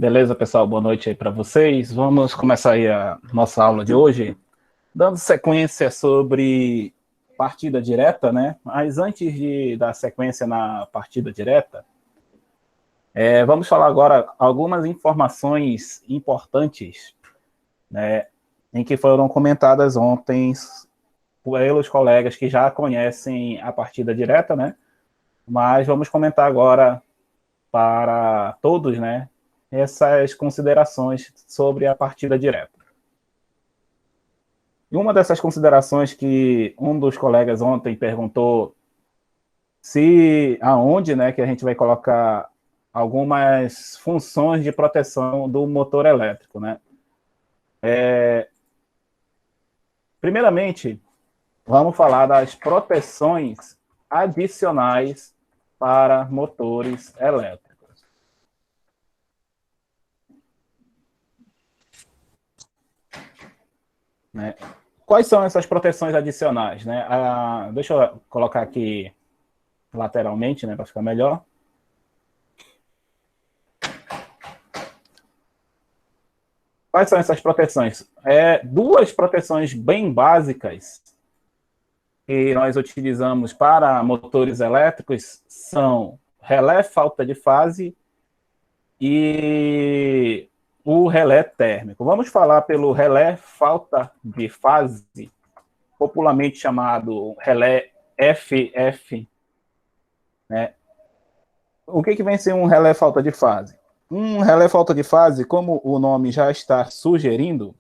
Beleza, pessoal? Boa noite aí para vocês. Vamos começar aí a nossa aula de hoje, dando sequência sobre partida direta, né? Mas antes de dar sequência na partida direta, vamos falar agora algumas informações importantes, né, em que foram comentadas ontem pelos colegas que já conhecem a partida direta, né? Mas vamos comentar agora para todos, né, essas considerações sobre a partida direta. E uma dessas considerações que um dos colegas ontem perguntou se aonde, né, que a gente vai colocar algumas funções de proteção do motor elétrico, né? Primeiramente, vamos falar das proteções adicionais para motores elétricos, né? Quais são essas proteções adicionais, né? Deixa eu colocar aqui lateralmente, né, para ficar melhor. Quais são essas proteções? Duas proteções bem básicas que nós utilizamos para motores elétricos são relé falta de fase e o relé térmico. Vamos falar pelo relé falta de fase, popularmente chamado relé FF, né? O que vem ser um relé falta de fase? Um relé falta de fase, como o nome já está sugerindo,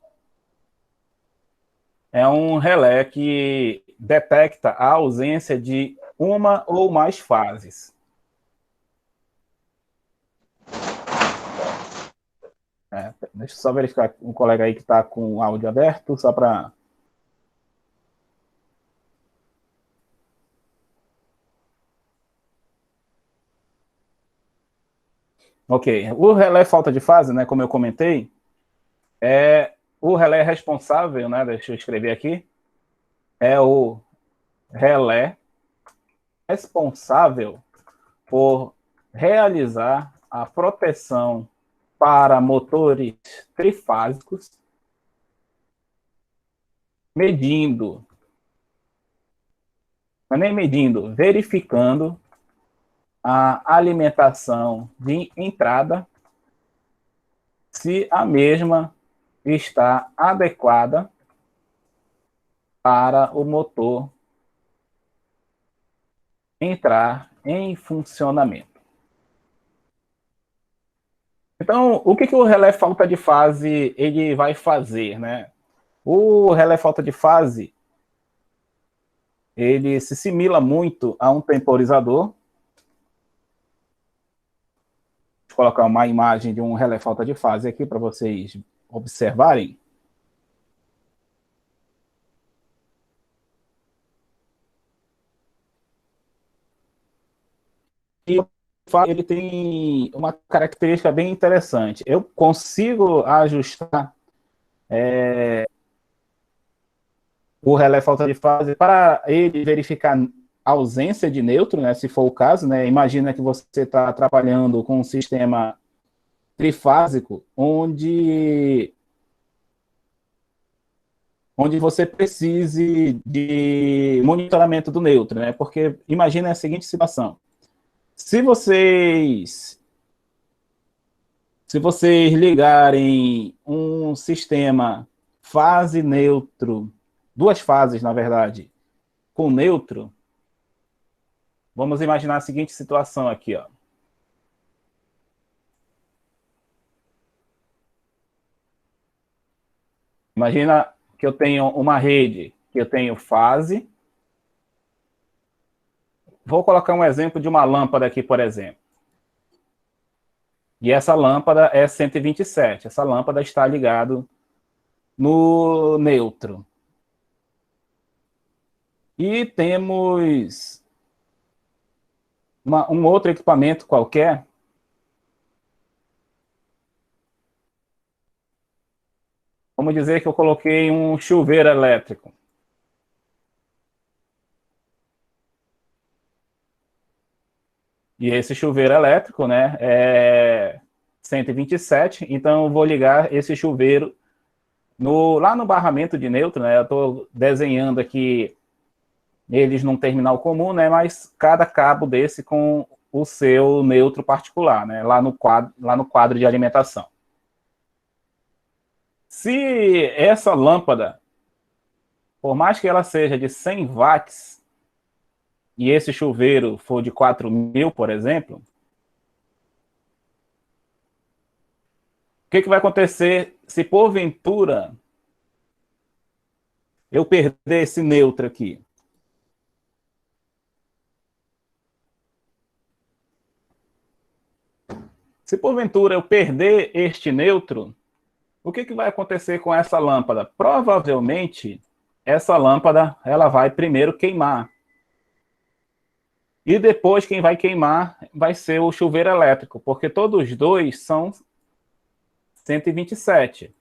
é um relé que detecta a ausência de uma ou mais fases. Deixa eu só verificar um colega aí que está com o áudio aberto, só para... Ok, o relé falta de fase, né, como eu comentei, o relé responsável, né, deixa eu escrever aqui, é o relé responsável por realizar a proteção para motores trifásicos, medindo, não é nem medindo, verificando a alimentação de entrada, se a mesma está adequada para o motor entrar em funcionamento. Então, o que o relé falta de fase ele vai fazer, né? O relé falta de fase ele se simila muito a um temporizador. Vou colocar uma imagem de um relé falta de fase aqui para vocês observarem. E ele tem uma característica bem interessante. Eu consigo ajustar o relé falta de fase para ele verificar ausência de neutro, né, se for o caso, né? Imagina que você está trabalhando com um sistema trifásico onde você precise de monitoramento do neutro, né? Porque imagina a seguinte situação: se vocês ligarem um sistema fase neutro, duas fases, na verdade, com neutro, vamos imaginar a seguinte situação aqui, ó. Imagina que eu tenho uma rede, que eu tenho fase. Vou colocar um exemplo de uma lâmpada aqui, por exemplo. E essa lâmpada é 127. Essa lâmpada está ligada no neutro. E temos um outro equipamento qualquer. Vamos dizer que eu coloquei um chuveiro elétrico. E esse chuveiro elétrico, né, 127, então eu vou ligar esse chuveiro lá no barramento de neutro, né? Eu estou desenhando aqui eles num terminal comum, né? Mas cada cabo desse com o seu neutro particular, né? Lá no quadro de alimentação. Se essa lâmpada, por mais que ela seja de 100 watts, e esse chuveiro for de 4.000, por exemplo, o que vai acontecer se porventura eu perder esse neutro aqui? Se porventura eu perder este neutro, o que vai acontecer com essa lâmpada? Provavelmente, essa lâmpada ela vai primeiro queimar. E depois quem vai queimar vai ser o chuveiro elétrico, porque todos os dois são 127.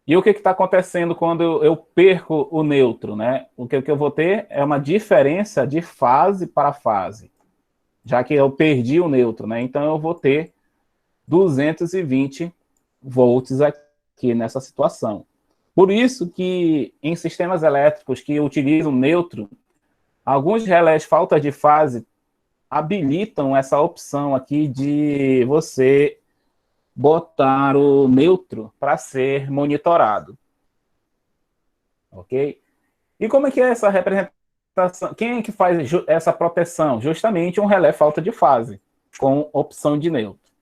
E o que está acontecendo quando eu perco o neutro, né? O que eu vou ter é uma diferença de fase para fase, já que eu perdi o neutro, né? Então eu vou ter 220 volts aqui nessa situação. Por isso que em sistemas elétricos que utilizam neutro, alguns relés falta de fase habilitam essa opção aqui de você botar o neutro para ser monitorado. Ok? E como é que é essa representação? Quem é que faz essa proteção? Justamente um relé falta de fase, com opção de neutro.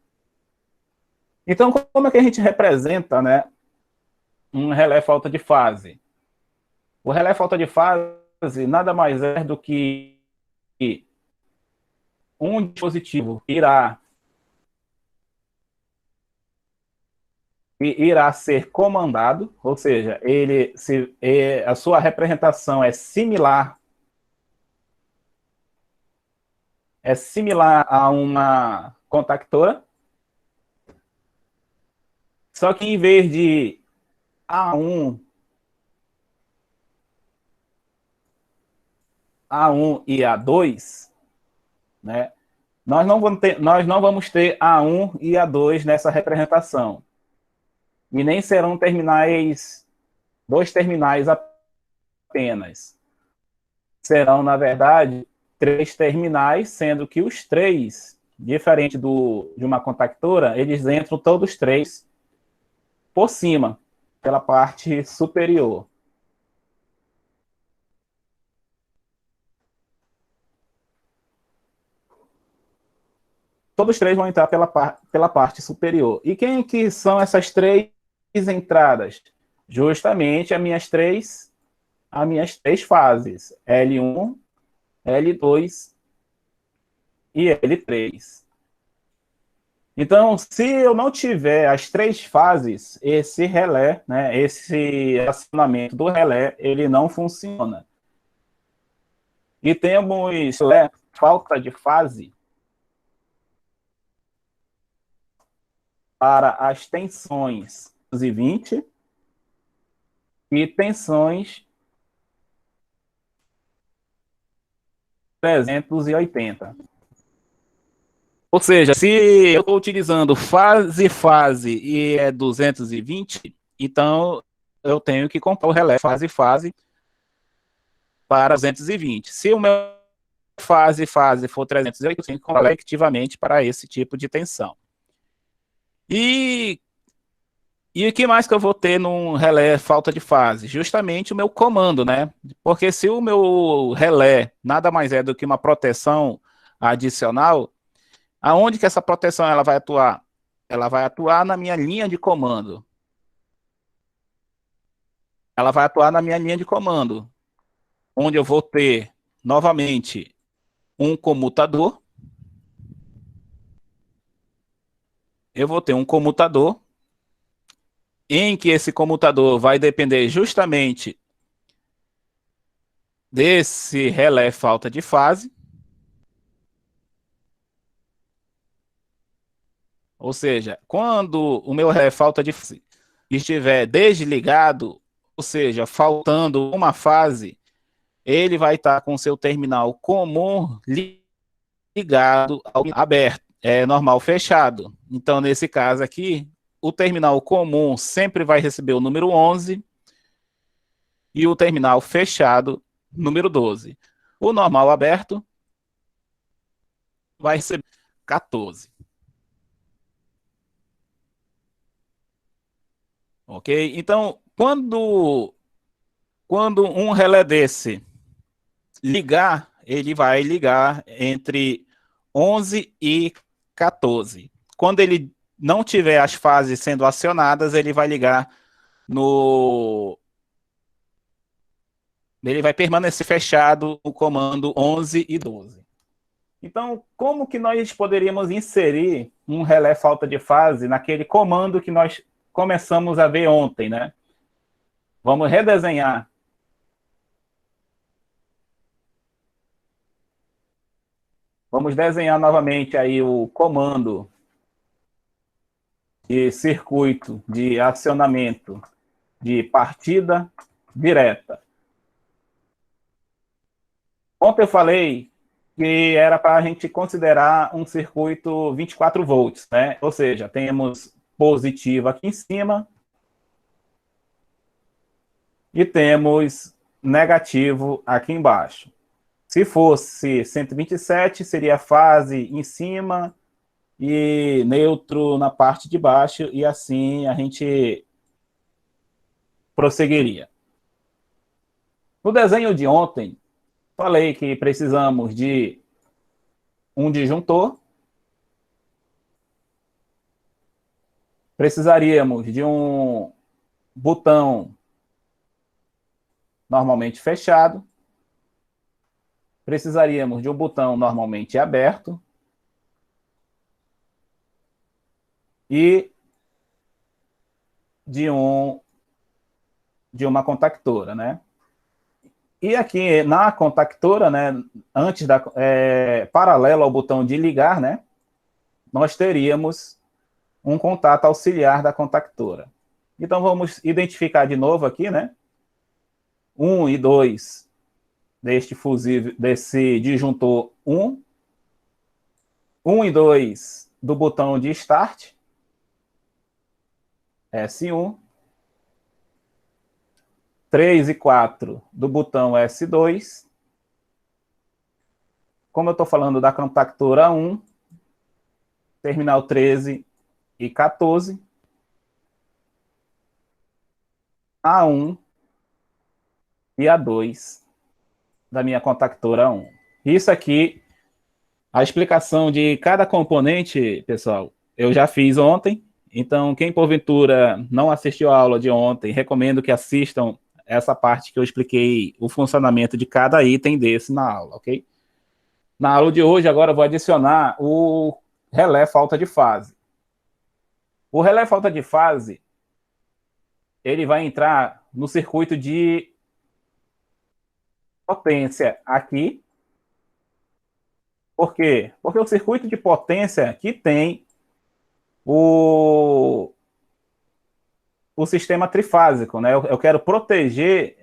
Então, como é que a gente representa, né, um relé falta de fase? O relé falta de fase nada mais é do que um dispositivo irá ser comandado, ou seja, a sua representação é similar a uma contactora, só que em vez de A1 e A2, né, nós não vamos ter A1 e A2 nessa representação. E nem serão dois terminais apenas. Serão, na verdade, 3 terminais, sendo que os 3, diferente de uma contactora, eles entram todos 3 por cima, pela parte superior. Todos 3 vão entrar pela parte superior. E quem que são essas 3 entradas? Justamente as minhas três fases, L1, L2 e L3. Então, se eu não tiver as 3 fases, esse relé, né, esse acionamento do relé, ele não funciona. E temos falta de fase para as tensões 220 e tensões 380. Ou seja, se eu estou utilizando fase e é 220, então eu tenho que comprar o relé fase para 220. Se o meu fase for 380, eu tenho que comprar efetivamente para esse tipo de tensão. E o que mais que eu vou ter num relé falta de fase? Justamente o meu comando, né? Porque se o meu relé nada mais é do que uma proteção adicional, aonde que essa proteção ela vai atuar? Ela vai atuar na minha linha de comando. Ela vai atuar na minha linha de comando, onde eu vou ter, novamente, um comutador. Eu vou ter um comutador, em que esse comutador vai depender justamente desse relé falta de fase. Ou seja, quando o meu relé falta de fase estiver desligado, ou seja, faltando uma fase, ele vai estar com seu terminal comum ligado ao aberto, é normal fechado. Então, nesse caso aqui, o terminal comum sempre vai receber o número 11 e o terminal fechado, número 12. O normal aberto vai receber 14. Ok? Então, quando um relé desse ligar, ele vai ligar entre 11 e 14. Quando ele não tiver as fases sendo acionadas, ele vai ligar no. Ele vai permanecer fechado no comando 11 e 12. Então, como que nós poderíamos inserir um relé falta de fase naquele comando que nós começamos a ver ontem, né? Vamos redesenhar. Vamos desenhar novamente aí o comando de circuito de acionamento de partida direta. Ontem eu falei que era para a gente considerar um circuito 24 volts, né? Ou seja, temos positivo aqui em cima e temos negativo aqui embaixo. Se fosse 127, seria fase em cima e neutro na parte de baixo, e assim a gente prosseguiria. No desenho de ontem, falei que precisamos de um disjuntor, precisaríamos de um botão normalmente fechado, precisaríamos de um botão normalmente aberto e de uma contactora, né? E aqui na contactora, né, antes paralelo ao botão de ligar, né, nós teríamos um contato auxiliar da contactora. Então vamos identificar de novo aqui, né, 1 e 2 deste fusível, desse disjuntor 1, 1 e 2 do botão de start, S1, 3 e 4 do botão S2. Como eu estou falando da contactora 1, terminal 13 e 14, A1 e A2 da minha contactora 1. Isso aqui, a explicação de cada componente, pessoal, eu já fiz ontem. Então, quem porventura não assistiu a aula de ontem, recomendo que assistam essa parte que eu expliquei o funcionamento de cada item desse na aula, ok? Na aula de hoje, agora eu vou adicionar o relé falta de fase. O relé falta de fase, ele vai entrar no circuito de potência aqui. Por quê? Porque o circuito de potência aqui tem o sistema trifásico, né? Eu quero proteger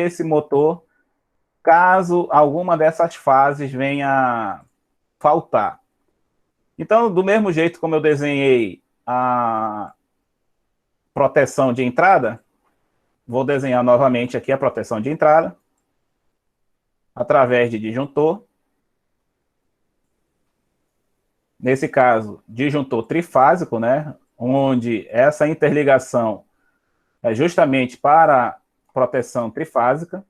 esse motor caso alguma dessas fases venha a faltar. Então, do mesmo jeito como eu desenhei a proteção de entrada, vou desenhar novamente aqui a proteção de entrada através de disjuntor. Nesse caso, disjuntor trifásico, né? Onde essa interligação é justamente para proteção trifásica.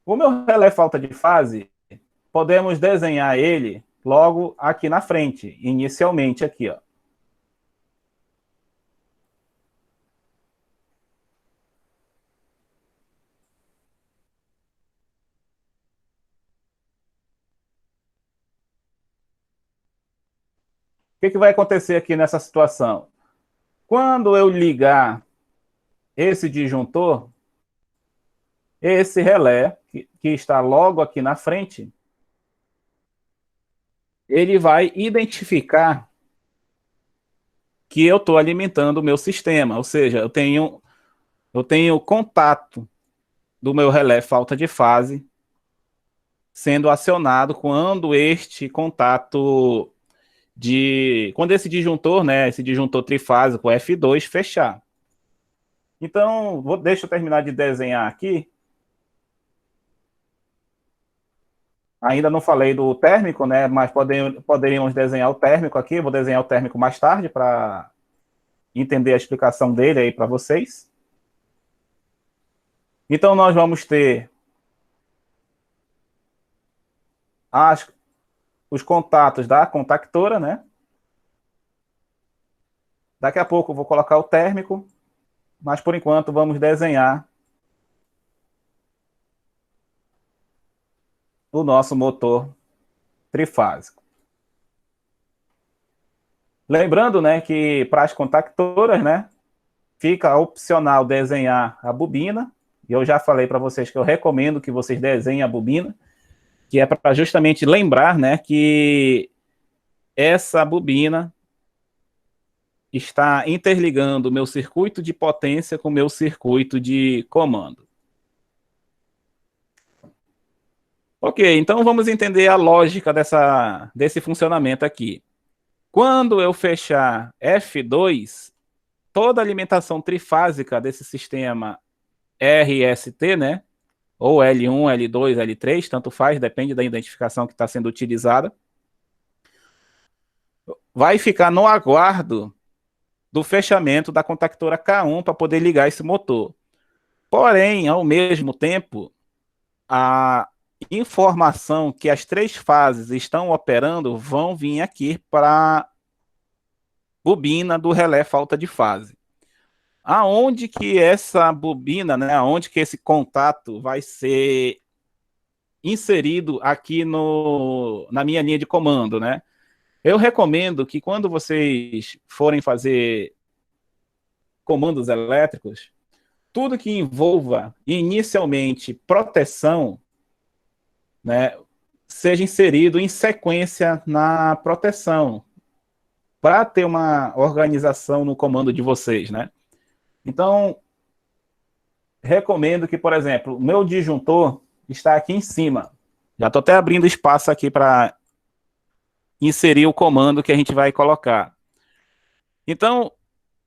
O meu relé falta de fase, podemos desenhar ele logo aqui na frente, inicialmente aqui, ó. O que vai acontecer aqui nessa situação? Quando eu ligar esse disjuntor, esse relé, que está logo aqui na frente, ele vai identificar que eu estou alimentando o meu sistema, ou seja, eu tenho eu tenho contato do meu relé falta de fase sendo acionado quando este contato quando esse disjuntor, né, esse disjuntor trifásico F2 fechar. Então, deixa eu terminar de desenhar aqui. Ainda não falei do térmico, né, mas poderíamos desenhar o térmico aqui. Vou desenhar o térmico mais tarde para entender a explicação dele aí para vocês. Então, nós vamos ter os contatos da contactora, né? Daqui a pouco eu vou colocar o térmico, mas por enquanto vamos desenhar o nosso motor trifásico. Lembrando, né, que para as contactoras, né, fica opcional desenhar a bobina. E eu já falei para vocês que eu recomendo que vocês desenhem a bobina, que é para justamente lembrar, né, que essa bobina está interligando o meu circuito de potência com o meu circuito de comando. Ok, então vamos entender a lógica desse funcionamento aqui. Quando eu fechar F2, toda a alimentação trifásica desse sistema RST, né? Ou L1, L2, L3, tanto faz, depende da identificação que está sendo utilizada, vai ficar no aguardo do fechamento da contactora K1 para poder ligar esse motor. Porém, ao mesmo tempo, a informação que as três fases estão operando vão vir aqui para a bobina do relé falta de fase. Aonde que essa bobina, né, aonde que esse contato vai ser inserido aqui na minha linha de comando, né? Eu recomendo que quando vocês forem fazer comandos elétricos, tudo que envolva inicialmente proteção, né, seja inserido em sequência na proteção, para ter uma organização no comando de vocês, né? Então, recomendo que, por exemplo, o meu disjuntor está aqui em cima. Já estou até abrindo espaço aqui para inserir o comando que a gente vai colocar. Então,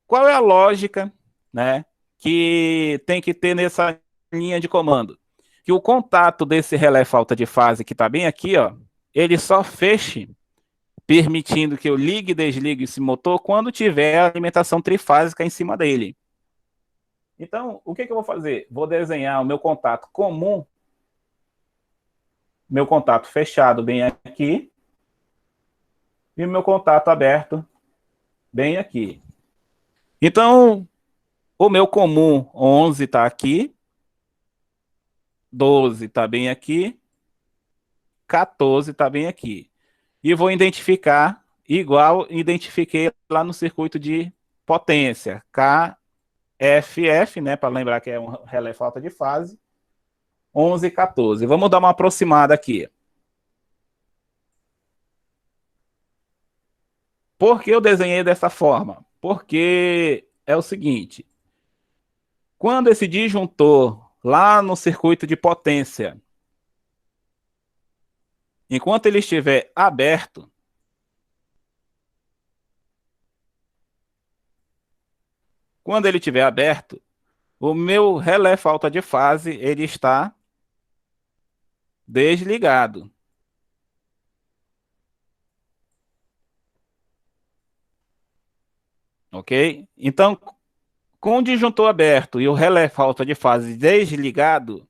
qual é a lógica, né, que tem que ter nessa linha de comando? Que o contato desse relé falta de fase que está bem aqui, ó, ele só feche, permitindo que eu ligue e desligue esse motor quando tiver a alimentação trifásica em cima dele. Então, o que eu vou fazer? Vou desenhar o meu contato comum, meu contato fechado bem aqui, e o meu contato aberto bem aqui. Então, o meu comum 11 está aqui, 12 está bem aqui, 14 está bem aqui. E vou identificar igual identifiquei lá no circuito de potência, KFF, né, para lembrar que é um relé falta de fase, 11 e 14. Vamos dar uma aproximada aqui. Por que eu desenhei dessa forma? Porque é o seguinte, quando esse disjuntor lá no circuito de potência, enquanto ele estiver aberto, quando ele estiver aberto, o meu relé falta de fase ele está desligado. Ok? Então, com o disjuntor aberto e o relé falta de fase desligado,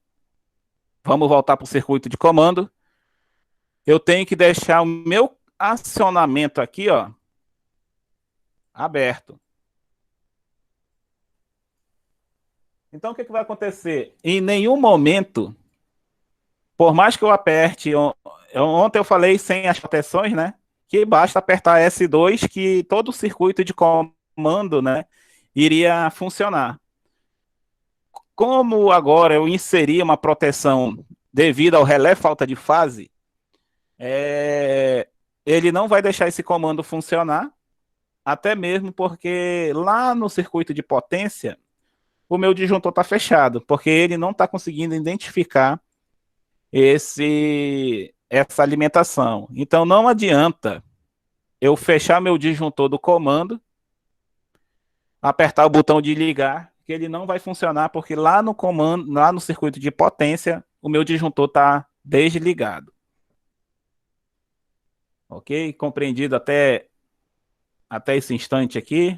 vamos voltar para o circuito de comando. Eu tenho que deixar o meu acionamento aqui, ó, aberto. Então, o que vai acontecer? Em nenhum momento, por mais que eu aperte, ontem eu falei sem as proteções, né? Que basta apertar S2 que todo o circuito de comando, né, iria funcionar. Como agora eu inseri uma proteção devido ao relé falta de fase, ele não vai deixar esse comando funcionar, até mesmo porque lá no circuito de potência, o meu disjuntor está fechado, porque ele não está conseguindo identificar essa alimentação. Então não adianta eu fechar meu disjuntor do comando, apertar o botão de ligar, que ele não vai funcionar, porque lá no comando, lá no circuito de potência, o meu disjuntor está desligado. Ok? Compreendido até esse instante aqui?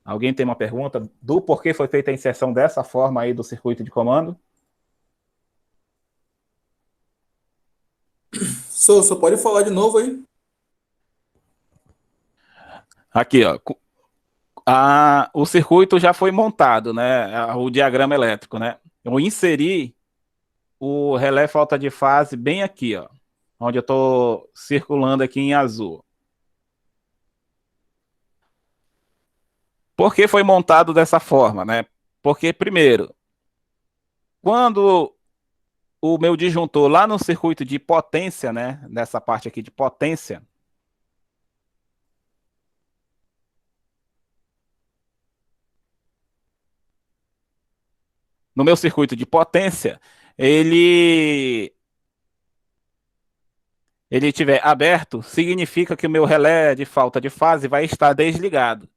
Alguém tem uma pergunta do porquê foi feita a inserção dessa forma aí do circuito de comando? Só pode falar de novo aí? Aqui, ó. O circuito já foi montado, né? O diagrama elétrico, né? Eu inseri o relé falta de fase bem aqui, ó, onde eu estou circulando aqui em azul. Por que foi montado dessa forma, né? Porque, primeiro, quando o meu disjuntor lá no circuito de potência, né? Nessa parte aqui de potência, no meu circuito de potência, ele estiver aberto, significa que o meu relé de falta de fase vai estar desligado.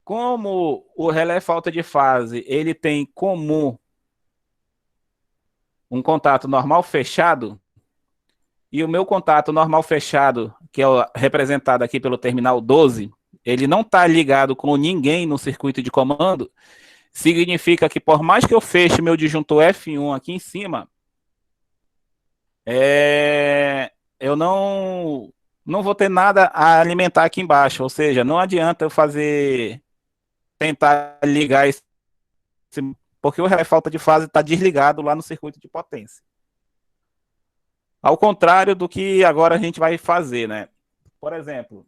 Como o relé falta de fase, ele tem comum um contato normal fechado, e o meu contato normal fechado, que é representado aqui pelo terminal 12, ele não está ligado com ninguém no circuito de comando, significa que por mais que eu feche meu disjuntor F1 aqui em cima, eu não vou ter nada a alimentar aqui embaixo, ou seja, não adianta eu tentar ligar esse, porque o relé falta de fase está desligado lá no circuito de potência. Ao contrário do que agora a gente vai fazer, né? Por exemplo,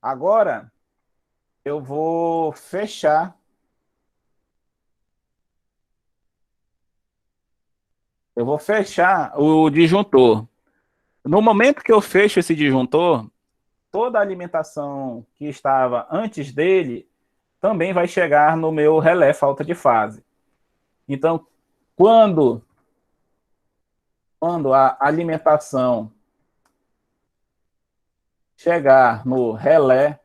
agora eu vou fechar o disjuntor. No momento que eu fecho esse disjuntor, toda a alimentação que estava antes dele também vai chegar no meu relé falta de fase. Então, quando a alimentação chegar no relé,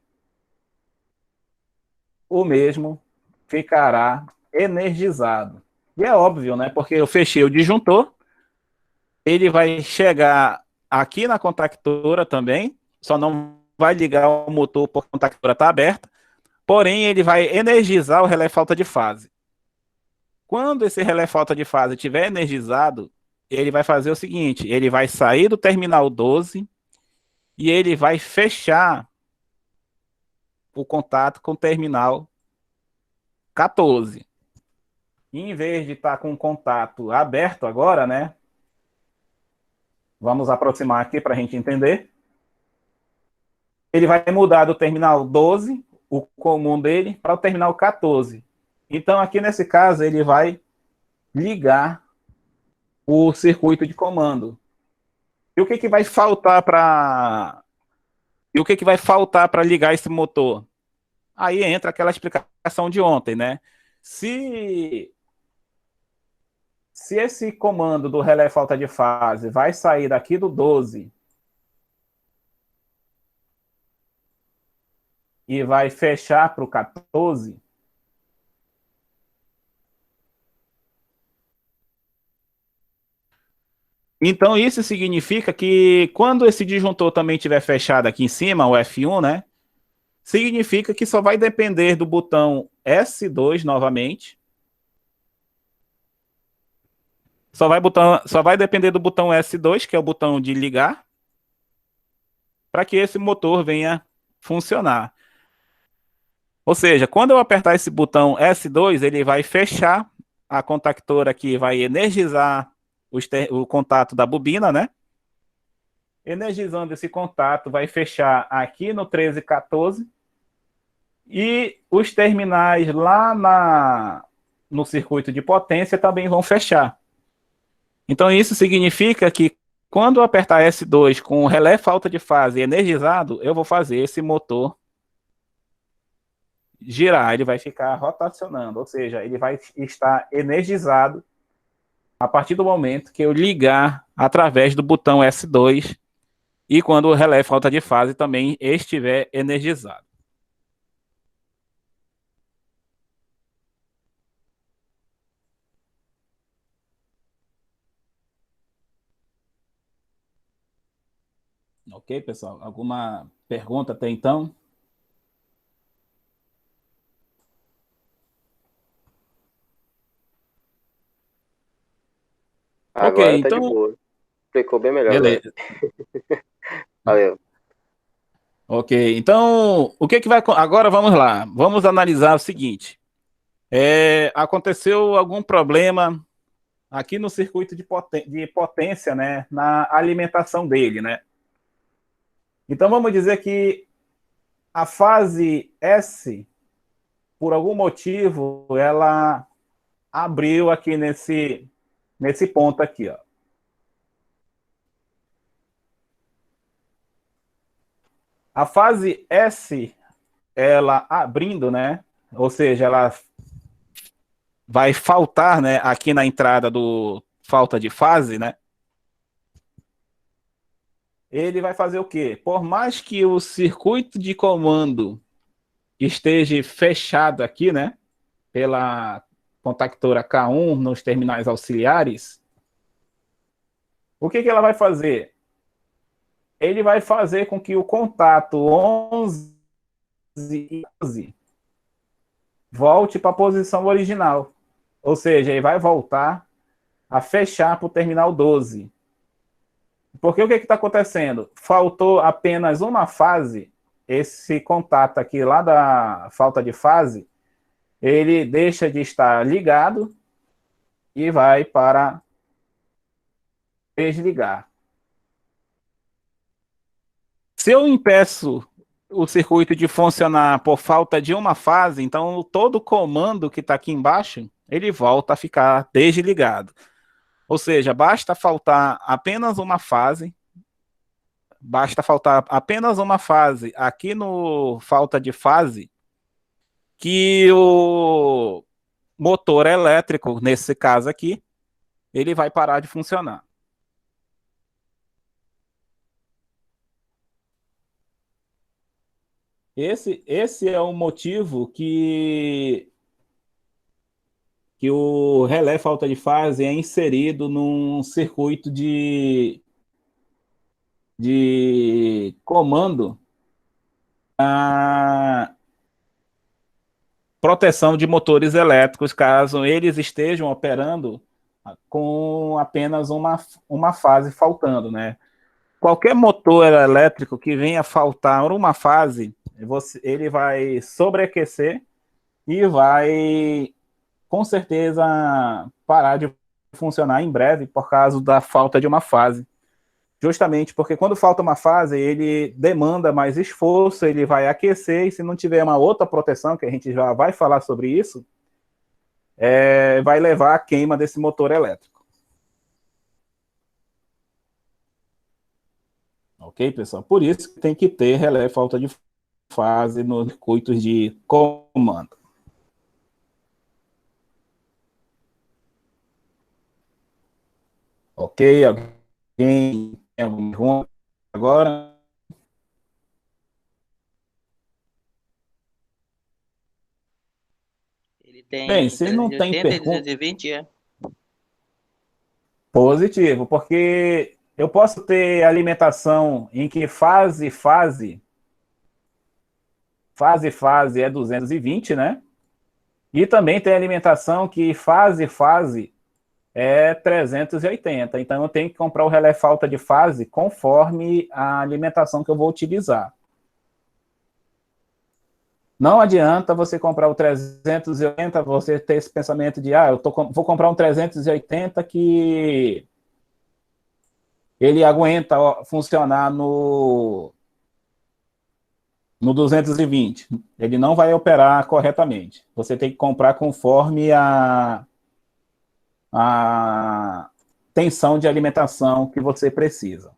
o mesmo ficará energizado. E é óbvio, né? Porque eu fechei o disjuntor, ele vai chegar aqui na contactora também, só não vai ligar o motor porque a contactora está aberta, porém ele vai energizar o relé falta de fase. Quando esse relé falta de fase estiver energizado, ele vai fazer o seguinte, ele vai sair do terminal 12 e ele vai fechar o contato com o terminal 14. E em vez de estar com o contato aberto agora, né? Vamos aproximar aqui para a gente entender. Ele vai mudar do terminal 12, o comum dele, para o terminal 14. Então, aqui nesse caso, ele vai ligar o circuito de comando. E o que vai faltar para ligar esse motor? Aí entra aquela explicação de ontem, né? Se esse comando do relé falta de fase vai sair daqui do 12 e vai fechar para o 14, então isso significa que quando esse disjuntor também estiver fechado aqui em cima, o F1, né? Significa que só vai depender do botão S2 novamente. Só vai depender do botão S2, que é o botão de ligar, para que esse motor venha funcionar. Ou seja, quando eu apertar esse botão S2, ele vai fechar a contactora aqui, vai energizar o contato da bobina, né? Energizando esse contato, vai fechar aqui no 1314 e os terminais lá no circuito de potência também vão fechar. Então isso significa que quando eu apertar S2 com o relé falta de fase energizado, eu vou fazer esse motor girar, ele vai ficar rotacionando, ou seja, ele vai estar energizado a partir do momento que eu ligar através do botão S2 e quando o relé falta de fase também estiver energizado. Ok, pessoal? Alguma pergunta até então? Ok, Agora tá de então, boa. Explicou bem melhor agora. beleza. Valeu. Ok, então, o que que vai... Agora vamos lá, vamos analisar o seguinte. Aconteceu algum problema aqui no circuito de potência, né, na alimentação dele, né? Então vamos dizer que a fase S, por algum motivo, ela abriu aqui nesse ponto aqui, ó. A fase S, ela abrindo, né? Ou seja, ela vai faltar, né, aqui na entrada do falta de fase, né? Ele vai fazer o quê? Por mais que o circuito de comando esteja fechado aqui, né, pela contactora K1 nos terminais auxiliares, o que que ela vai fazer? Ele vai fazer com que o contato 11 e 12 volte para a posição original. Ou seja, ele vai voltar a fechar para o terminal 12. Porque o que está acontecendo? Faltou apenas uma fase, esse contato aqui lá da falta de fase, ele deixa de estar ligado e vai para desligar. Se eu impeço o circuito de funcionar por falta de uma fase, então todo o comando que está aqui embaixo, ele volta a ficar desligado. Ou seja, basta faltar apenas uma fase aqui no falta de fase, que o motor elétrico, nesse caso aqui, ele vai parar de funcionar. Esse é o motivo que o relé falta de fase é inserido num circuito de comando a proteção de motores elétricos, caso eles estejam operando com apenas uma fase faltando, né? Qualquer motor elétrico que venha faltar uma fase, ele vai sobreaquecer e vai, com certeza, parar de funcionar em breve por causa da falta de uma fase. Justamente porque quando falta uma fase, ele demanda mais esforço, ele vai aquecer, e se não tiver uma outra proteção, que a gente já vai falar sobre isso, vai levar à queima desse motor elétrico. Ok, pessoal? Por isso que tem que ter relé falta de fase nos circuitos de comando. Ok? Alguém tem alguma pergunta agora? Ele Bem, tem se não tem 380 e pergunta, 220, é? positivo, porque eu posso ter alimentação em que fase é 220, né? E também tem alimentação que fase é 380. Então eu tenho que comprar o relé falta de fase conforme a alimentação que eu vou utilizar. Não adianta você comprar o 380, você ter esse pensamento de, vou comprar um 380 que ele aguenta funcionar no 220. Ele não vai operar corretamente. Você tem que comprar conforme a tensão de alimentação que você precisa.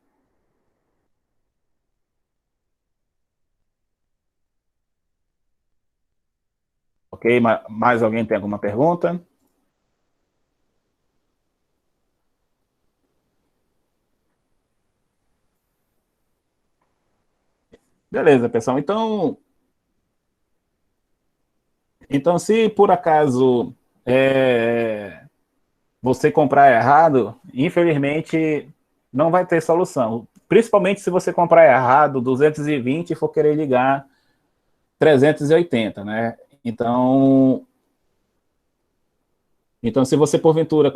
Ok? Mais alguém tem alguma pergunta? Beleza, pessoal. Então se por acaso você comprar errado, infelizmente não vai ter solução. Principalmente se você comprar errado 220 e for querer ligar 380, né? Então se você porventura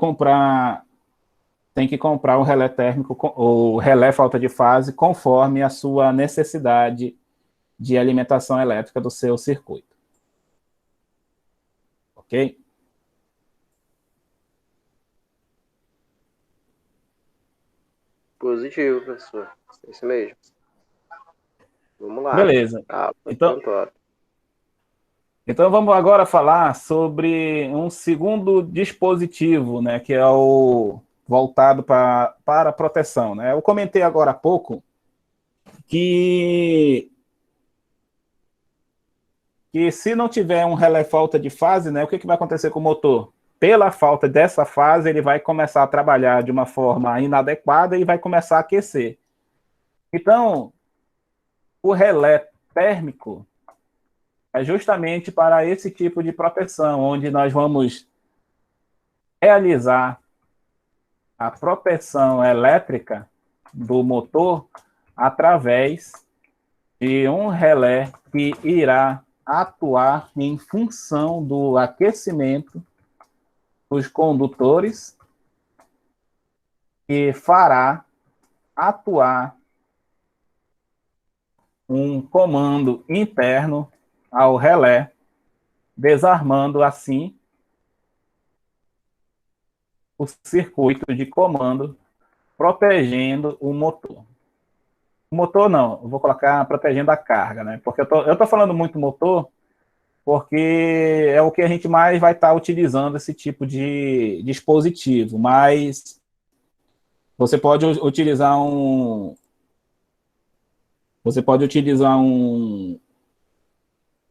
tem que comprar o relé térmico, o relé falta de fase, conforme a sua necessidade de alimentação elétrica do seu circuito. Ok? Positivo, professor. Isso mesmo. Vamos lá. Beleza. Então vamos agora falar sobre um segundo dispositivo, né, que é o voltado para a proteção, né? Eu comentei agora há pouco que se não tiver um relé falta de fase, né, o que vai acontecer com o motor? Pela falta dessa fase, ele vai começar a trabalhar de uma forma inadequada e vai começar a aquecer. Então, o relé térmico é justamente para esse tipo de proteção, onde nós vamos realizar a proteção elétrica do motor através de um relé que irá atuar em função do aquecimento dos condutores e fará atuar um comando interno ao relé, desarmando assim o circuito de comando, protegendo o motor. O motor não, eu vou colocar protegendo a carga, né? Porque eu tô falando muito motor, porque é o que a gente mais vai estar utilizando esse tipo de dispositivo, mas você pode utilizar um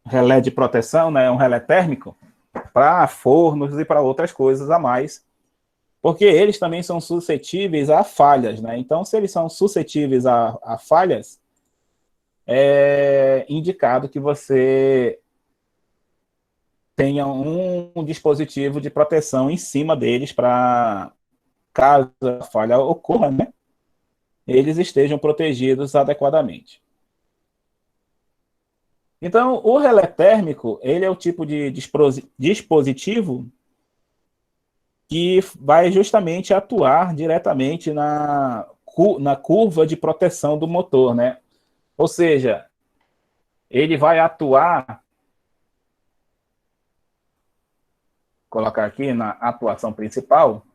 relé de proteção, né, um relé térmico, para fornos e para outras coisas a mais, porque eles também são suscetíveis a falhas, né? Então, se eles são suscetíveis a falhas, é indicado que você tenha um dispositivo de proteção em cima deles para, caso a falha ocorra, né, eles estejam protegidos adequadamente. Então, o relé térmico, ele é o tipo de dispositivo que vai justamente atuar diretamente na curva de proteção do motor, né? Ou seja, ele vai atuar, colocar aqui na atuação principal.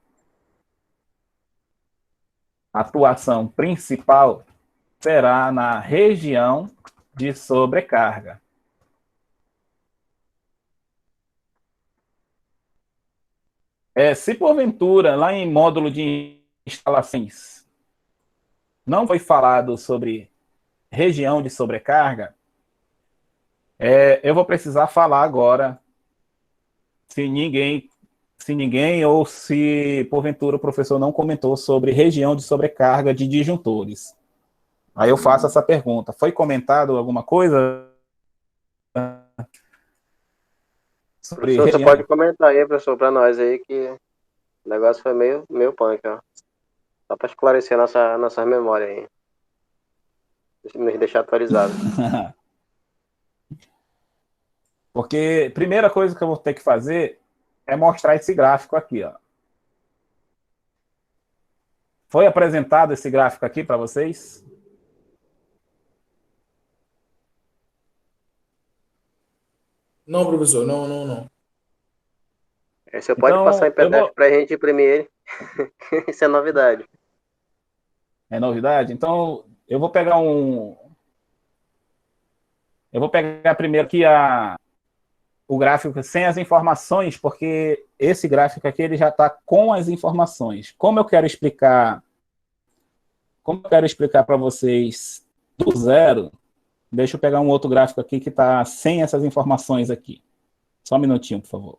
A atuação principal será na região de sobrecarga. Se porventura, lá em módulo de instalações, não foi falado sobre região de sobrecarga, eu vou precisar falar agora, se ninguém ou se porventura o professor não comentou sobre região de sobrecarga de disjuntores. Aí eu faço essa pergunta. Foi comentado alguma coisa sobre Professor, região? você pode comentar aí, professor, para nós aí, que o negócio foi meio punk, ó. Só para esclarecer nossa memória aí. Nos deixar atualizados. Porque a primeira coisa que eu vou ter que fazer é mostrar esse gráfico aqui, ó. Foi apresentado esse gráfico aqui para vocês? Não, professor, não. Você pode passar em PDF para a gente imprimir ele. Isso é novidade. É novidade? Então, eu vou pegar primeiro aqui o gráfico sem as informações, porque esse gráfico aqui ele já está com as informações. Como eu quero explicar para vocês do zero, deixa eu pegar um outro gráfico aqui que está sem essas informações aqui. Só um minutinho, por favor.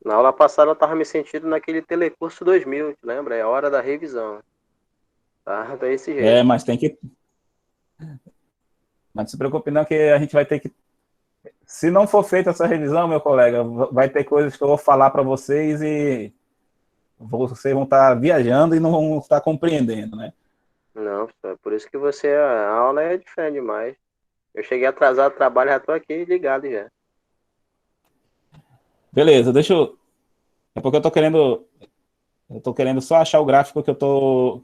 Na aula passada eu tava me sentindo naquele Telecurso 2000, lembra? É a hora da revisão. Tá desse jeito. Mas tem que... Mas não se preocupe não que a gente vai ter que... Se não for feita essa revisão, meu colega, vai ter coisas que eu vou falar para vocês e vocês vão estar viajando e não vão estar compreendendo, né? Não, professor, por isso que a aula é diferente demais. Eu cheguei atrasado do trabalho, já tô aqui ligado já. Beleza, deixa eu... É porque eu tô querendo só achar o gráfico que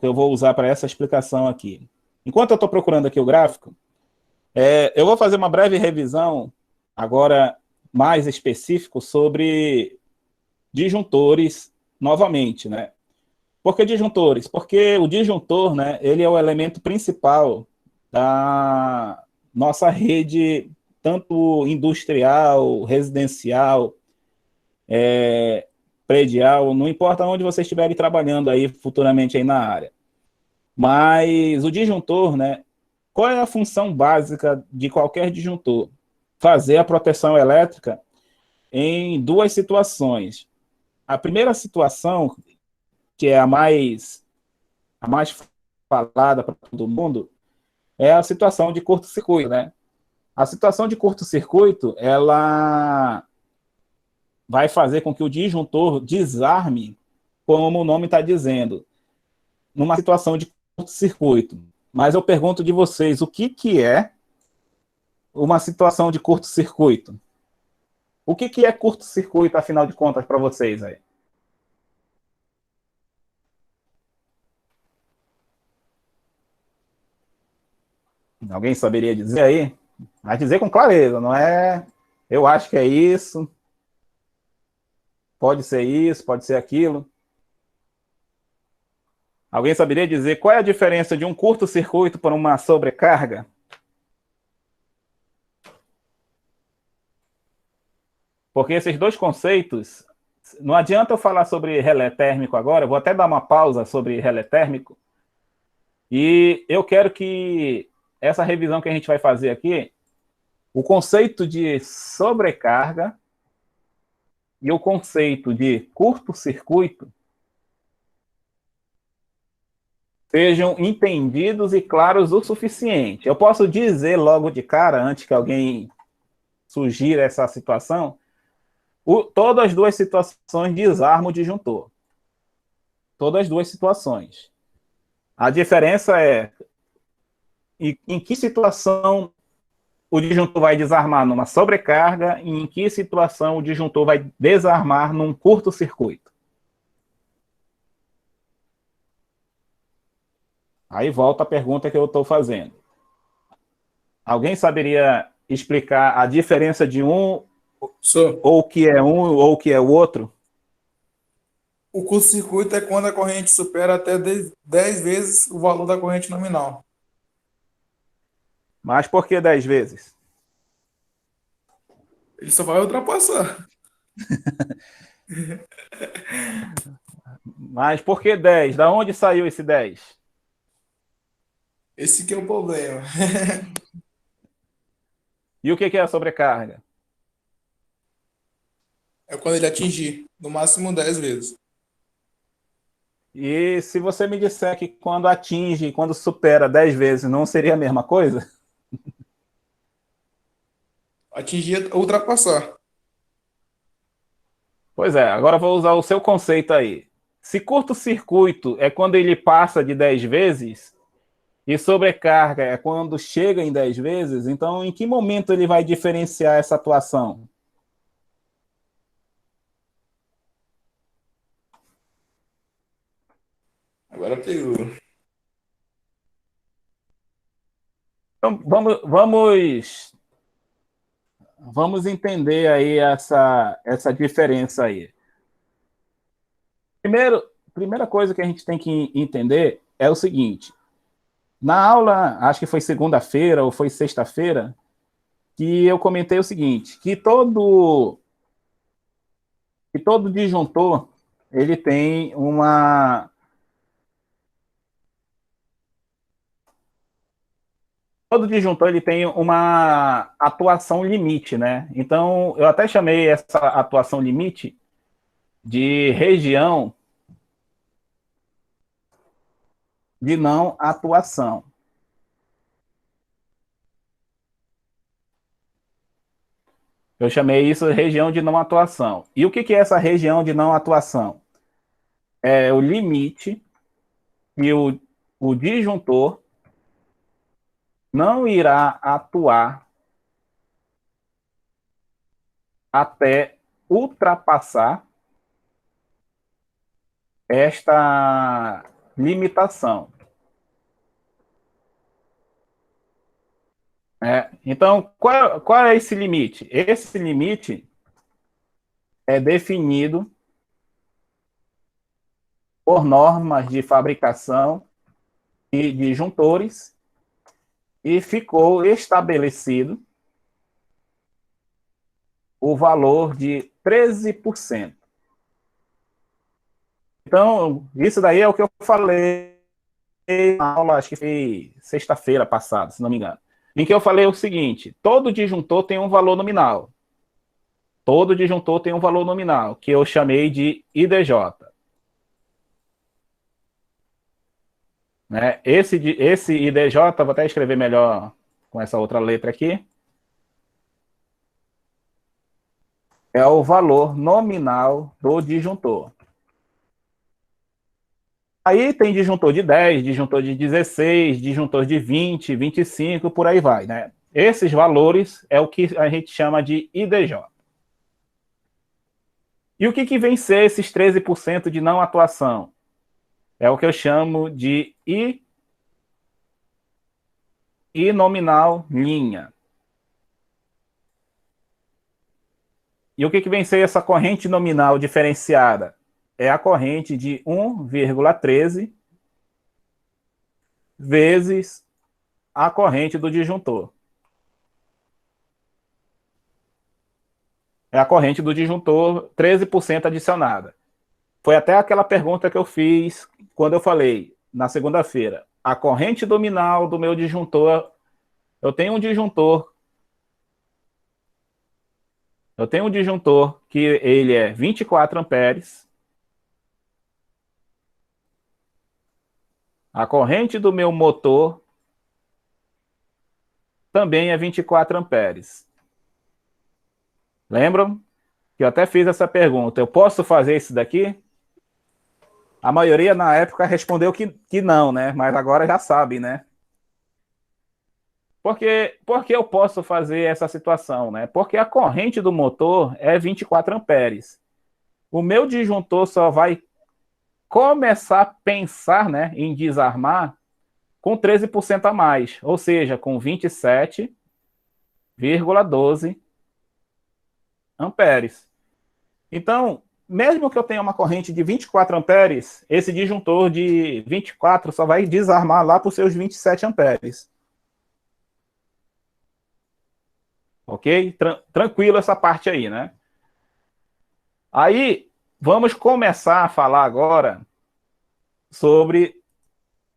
eu vou usar para essa explicação aqui. Enquanto eu estou procurando aqui o gráfico, eu vou fazer uma breve revisão, agora mais específico, sobre disjuntores novamente, né? Por que disjuntores? Porque o disjuntor, né, ele é o elemento principal da nossa rede, tanto industrial, residencial, predial, não importa onde você estiver trabalhando aí futuramente aí na área. Mas o disjuntor, né, qual é a função básica de qualquer disjuntor? Fazer a proteção elétrica em duas situações. A primeira situação, que é a mais falada para todo mundo, é a situação de curto-circuito, né? A situação de curto-circuito, ela vai fazer com que o disjuntor desarme, como o nome está dizendo, numa situação de curto-circuito. Mas eu pergunto de vocês, o que é uma situação de curto-circuito? O que é curto-circuito, afinal de contas, para vocês aí? Alguém saberia dizer aí? Mas dizer com clareza, não é... Eu acho que é isso, pode ser aquilo. Alguém saberia dizer qual é a diferença de um curto-circuito para uma sobrecarga? Porque esses dois conceitos, não adianta eu falar sobre relé térmico agora, eu vou até dar uma pausa sobre relé térmico, e eu quero que essa revisão que a gente vai fazer aqui, o conceito de sobrecarga e o conceito de curto-circuito sejam entendidos e claros o suficiente. Eu posso dizer logo de cara, antes que alguém sugira essa situação, todas as duas situações desarmam o disjuntor. Todas as duas situações. A diferença é em que situação o disjuntor vai desarmar numa sobrecarga e em que situação o disjuntor vai desarmar num curto-circuito. Aí volta a pergunta que eu estou fazendo. Alguém saberia explicar a diferença de um, ou o que é um, ou o que é o outro? O curto-circuito é quando a corrente supera até 10 vezes o valor da corrente nominal. Mas por que 10 vezes? Ele só vai ultrapassar. Mas por que 10? Da onde saiu esse 10? Esse que é o problema. E o que é a sobrecarga? É quando ele atingir, no máximo 10 vezes. E se você me disser que quando atinge, quando supera 10 vezes, não seria a mesma coisa? Atingir é ultrapassar. Pois é, agora eu vou usar o seu conceito aí. Se curto-circuito é quando ele passa de 10 vezes, e sobrecarga é quando chega em 10 vezes, então em que momento ele vai diferenciar essa atuação? Agora pegou. Então vamos entender aí essa diferença aí. Primeira coisa que a gente tem que entender é o seguinte: na aula, acho que foi segunda-feira ou foi sexta-feira, que eu comentei o seguinte, que todo disjuntor ele tem todo disjuntor ele tem uma atuação limite, né? Então, eu até chamei essa atuação limite de região de não atuação. Eu chamei isso de região de não atuação. E o que é essa região de não atuação? É o limite que o disjuntor não irá atuar até ultrapassar esta limitação. Então, qual é esse limite? Esse limite é definido por normas de fabricação de disjuntores e ficou estabelecido o valor de 13%. Então, isso daí é o que eu falei na aula, acho que foi sexta-feira passada, se não me engano, em que eu falei o seguinte: todo disjuntor tem um valor nominal. Todo disjuntor tem um valor nominal, que eu chamei de IDJ. Né? Esse IDJ, vou até escrever melhor com essa outra letra aqui, é o valor nominal do disjuntor. Aí tem disjuntor de 10, disjuntor de 16, disjuntor de 20, 25, por aí vai, né? Esses valores é o que a gente chama de IDJ. E o que vem ser esses 13% de não atuação? É o que eu chamo de I nominal linha. E o que vem ser essa corrente nominal diferenciada? É a corrente de 1,13 vezes a corrente do disjuntor. É a corrente do disjuntor 13% adicionada. Foi até aquela pergunta que eu fiz quando eu falei, na segunda-feira. A corrente nominal do meu disjuntor, eu tenho um disjuntor que ele é 24 amperes. A corrente do meu motor também é 24 amperes. Lembram que eu até fiz essa pergunta? Eu posso fazer isso daqui? A maioria na época respondeu que não, né? Mas agora já sabe, né? Porque eu posso fazer essa situação, né? Porque a corrente do motor é 24 amperes. O meu disjuntor só vai começar a pensar, né, em desarmar com 13% a mais, ou seja, com 27,12 amperes. Então, mesmo que eu tenha uma corrente de 24 amperes, esse disjuntor de 24 só vai desarmar lá para os seus 27 amperes. Ok? Tranquilo essa parte aí, né? Aí, vamos começar a falar agora sobre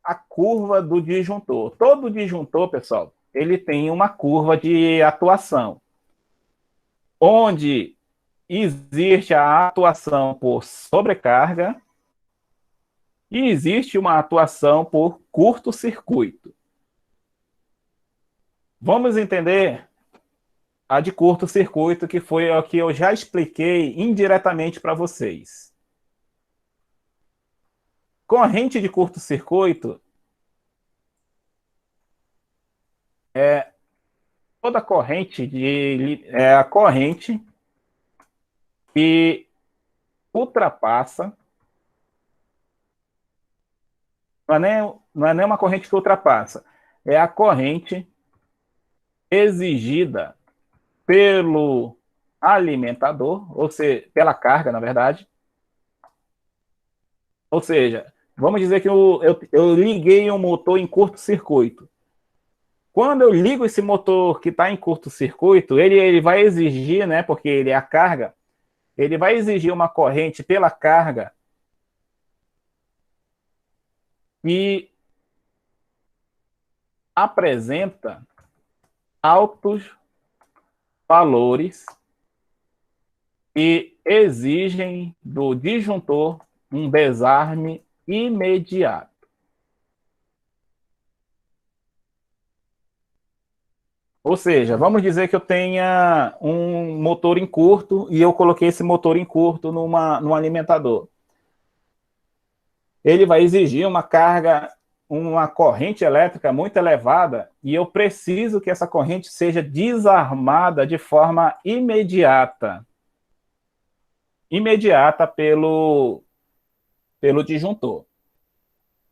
a curva do disjuntor. Todo disjuntor, pessoal, ele tem uma curva de atuação, onde existe a atuação por sobrecarga e existe uma atuação por curto-circuito. Vamos entender a de curto-circuito, que foi a que eu já expliquei indiretamente para vocês. Corrente de curto-circuito é toda corrente é a corrente que ultrapassa, não é nem uma corrente que ultrapassa, é a corrente exigida pelo alimentador, ou seja, pela carga, na verdade. Ou seja, vamos dizer que eu liguei um motor em curto-circuito. Quando eu ligo esse motor que está em curto-circuito, ele vai exigir, né, porque ele é a carga, ele vai exigir uma corrente pela carga e apresenta altos valores e exigem do disjuntor um desarme imediato. Ou seja, vamos dizer que eu tenha um motor em curto e eu coloquei esse motor em curto num alimentador. Ele vai exigir uma carga, uma corrente elétrica muito elevada e eu preciso que essa corrente seja desarmada de forma imediata. Imediata pelo disjuntor.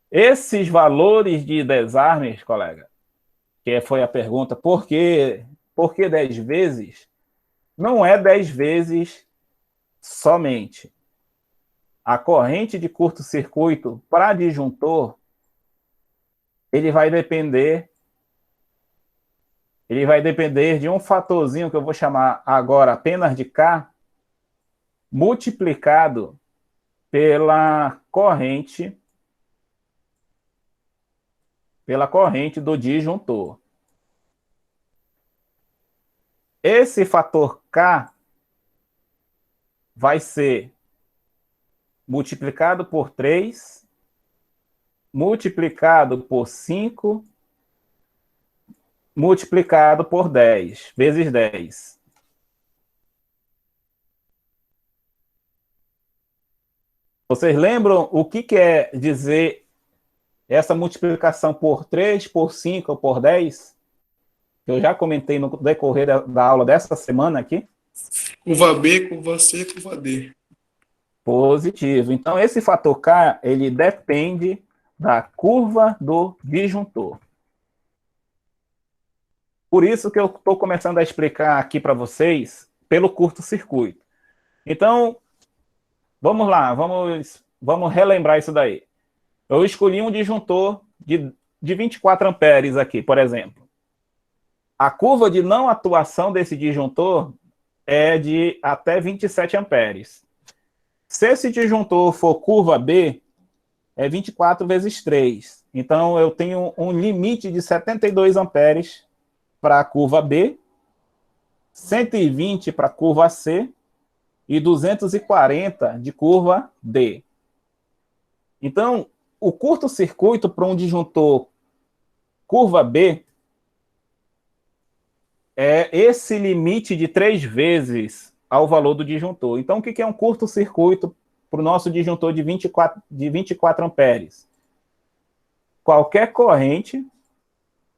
Esses valores de desarmes, colega, que foi a pergunta, por que 10 vezes? Não é 10 vezes somente. A corrente de curto-circuito para disjuntor, ele vai depender de um fatorzinho que eu vou chamar agora apenas de K, multiplicado pela corrente do disjuntor. Esse fator K vai ser multiplicado por 3, multiplicado por 5, multiplicado por 10, vezes 10. Vocês lembram o que quer dizer essa multiplicação por 3, por 5 ou por 10? Eu já comentei no decorrer da aula dessa semana aqui. Curva B, curva C, curva D. Positivo. Então, esse fator K, ele depende da curva do disjuntor. Por isso que eu estou começando a explicar aqui para vocês pelo curto-circuito. Então, vamos lá, vamos relembrar isso daí. Eu escolhi um disjuntor de 24 amperes aqui, por exemplo. A curva de não atuação desse disjuntor é de até 27 amperes. Se esse disjuntor for curva B, é 24 vezes 3. Então, eu tenho um limite de 72 amperes para a curva B, 120 para a curva C e 240 de curva D. Então, o curto-circuito para um disjuntor curva B é esse limite de 3 vezes ao valor do disjuntor. Então, o que é um curto-circuito para o nosso disjuntor de 24 amperes? Qualquer corrente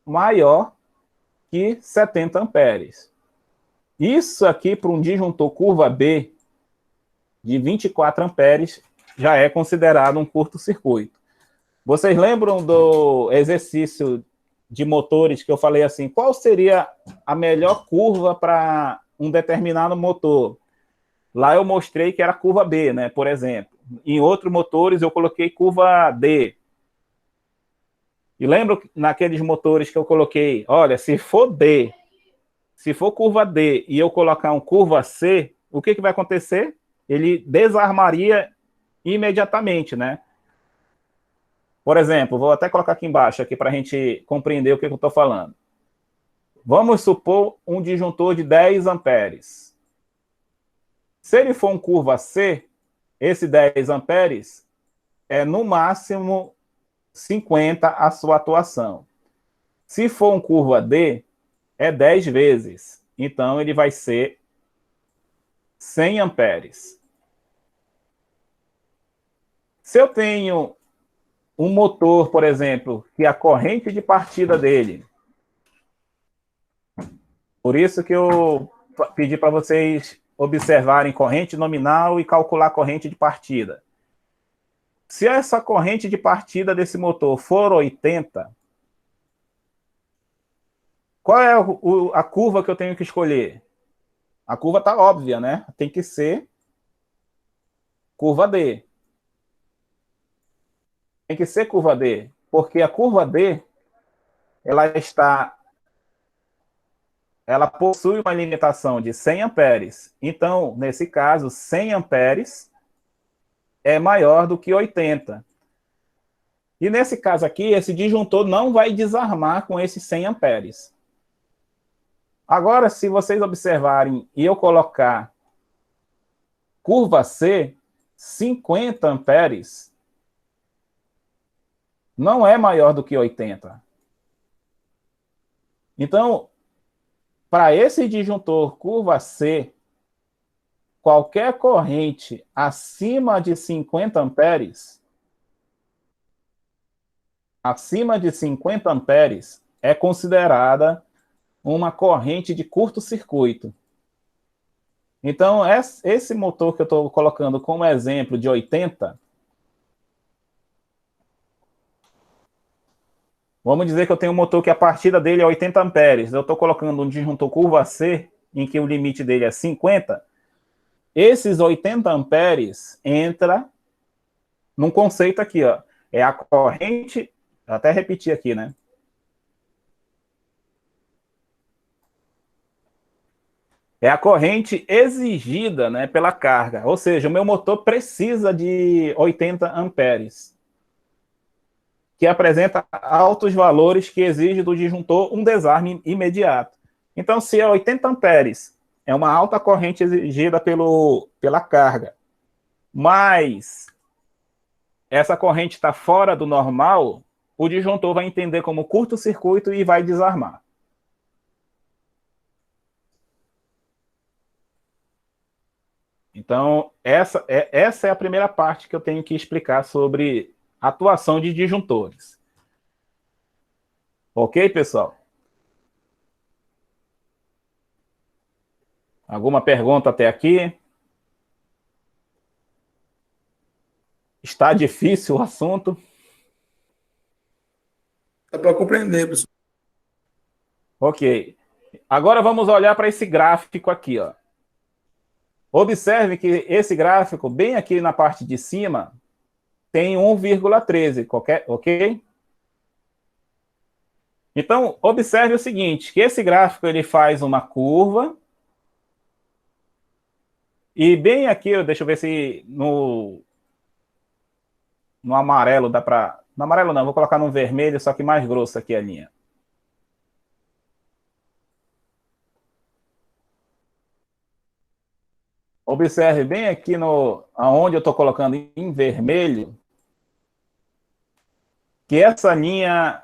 maior que 70 amperes. Isso aqui, para um disjuntor curva B de 24 amperes, já é considerado um curto-circuito. Vocês lembram do exercício de motores que eu falei assim, qual seria a melhor curva para um determinado motor? Lá eu mostrei que era a curva B, né, por exemplo. Em outros motores eu coloquei curva D. E lembro naqueles motores que eu coloquei, olha, se for D, se for curva D e eu colocar um curva C, o que vai acontecer? Ele desarmaria imediatamente, né? Por exemplo, vou até colocar aqui embaixo aqui para a gente compreender o que eu estou falando. Vamos supor um disjuntor de 10 amperes. Se ele for um curva C, esse 10 amperes é no máximo 50 a sua atuação. Se for um curva D, é 10 vezes. Então, ele vai ser 100 amperes. Se eu tenho um motor, por exemplo, que a corrente de partida dele... Por isso que eu pedi para vocês observarem corrente nominal e calcular a corrente de partida. Se essa corrente de partida desse motor for 80, qual é a curva que eu tenho que escolher? A curva está óbvia, né? Tem que ser curva D. Tem que ser curva D, porque a curva D, ela possui uma limitação de 100 amperes. Então, nesse caso, 100 amperes é maior do que 80. E nesse caso aqui, esse disjuntor não vai desarmar com esses 100 amperes. Agora, se vocês observarem e eu colocar curva C, 50 amperes, não é maior do que 80. Então, para esse disjuntor curva C, qualquer corrente acima de 50 amperes, é considerada uma corrente de curto-circuito. Então, esse motor que eu estou colocando como exemplo de 80, vamos dizer que eu tenho um motor que a partida dele é 80 amperes. Eu estou colocando um disjuntor curva C, em que o limite dele é 50. Esses 80 amperes entra num conceito aqui, ó. É a corrente, até repetir aqui, né? É a corrente exigida, né, pela carga. Ou seja, o meu motor precisa de 80 amperes, que apresenta altos valores que exige do disjuntor um desarme imediato. Então, se é 80 amperes, é uma alta corrente exigida pela carga, mas essa corrente está fora do normal, o disjuntor vai entender como curto-circuito e vai desarmar. Então, essa é a primeira parte que eu tenho que explicar sobre a atuação de disjuntores. Ok, pessoal? Alguma pergunta até aqui? Está difícil o assunto? Dá para compreender, professor. Ok. Agora vamos olhar para esse gráfico aqui, ó. Observe que esse gráfico, bem aqui na parte de cima, tem 1,13, ok? Então, observe o seguinte, que esse gráfico ele faz uma curva, e bem aqui, deixa eu ver se no amarelo dá para... No amarelo não, vou colocar no vermelho, só que mais grosso aqui a linha. Observe bem aqui aonde eu estou colocando em vermelho, que essa linha,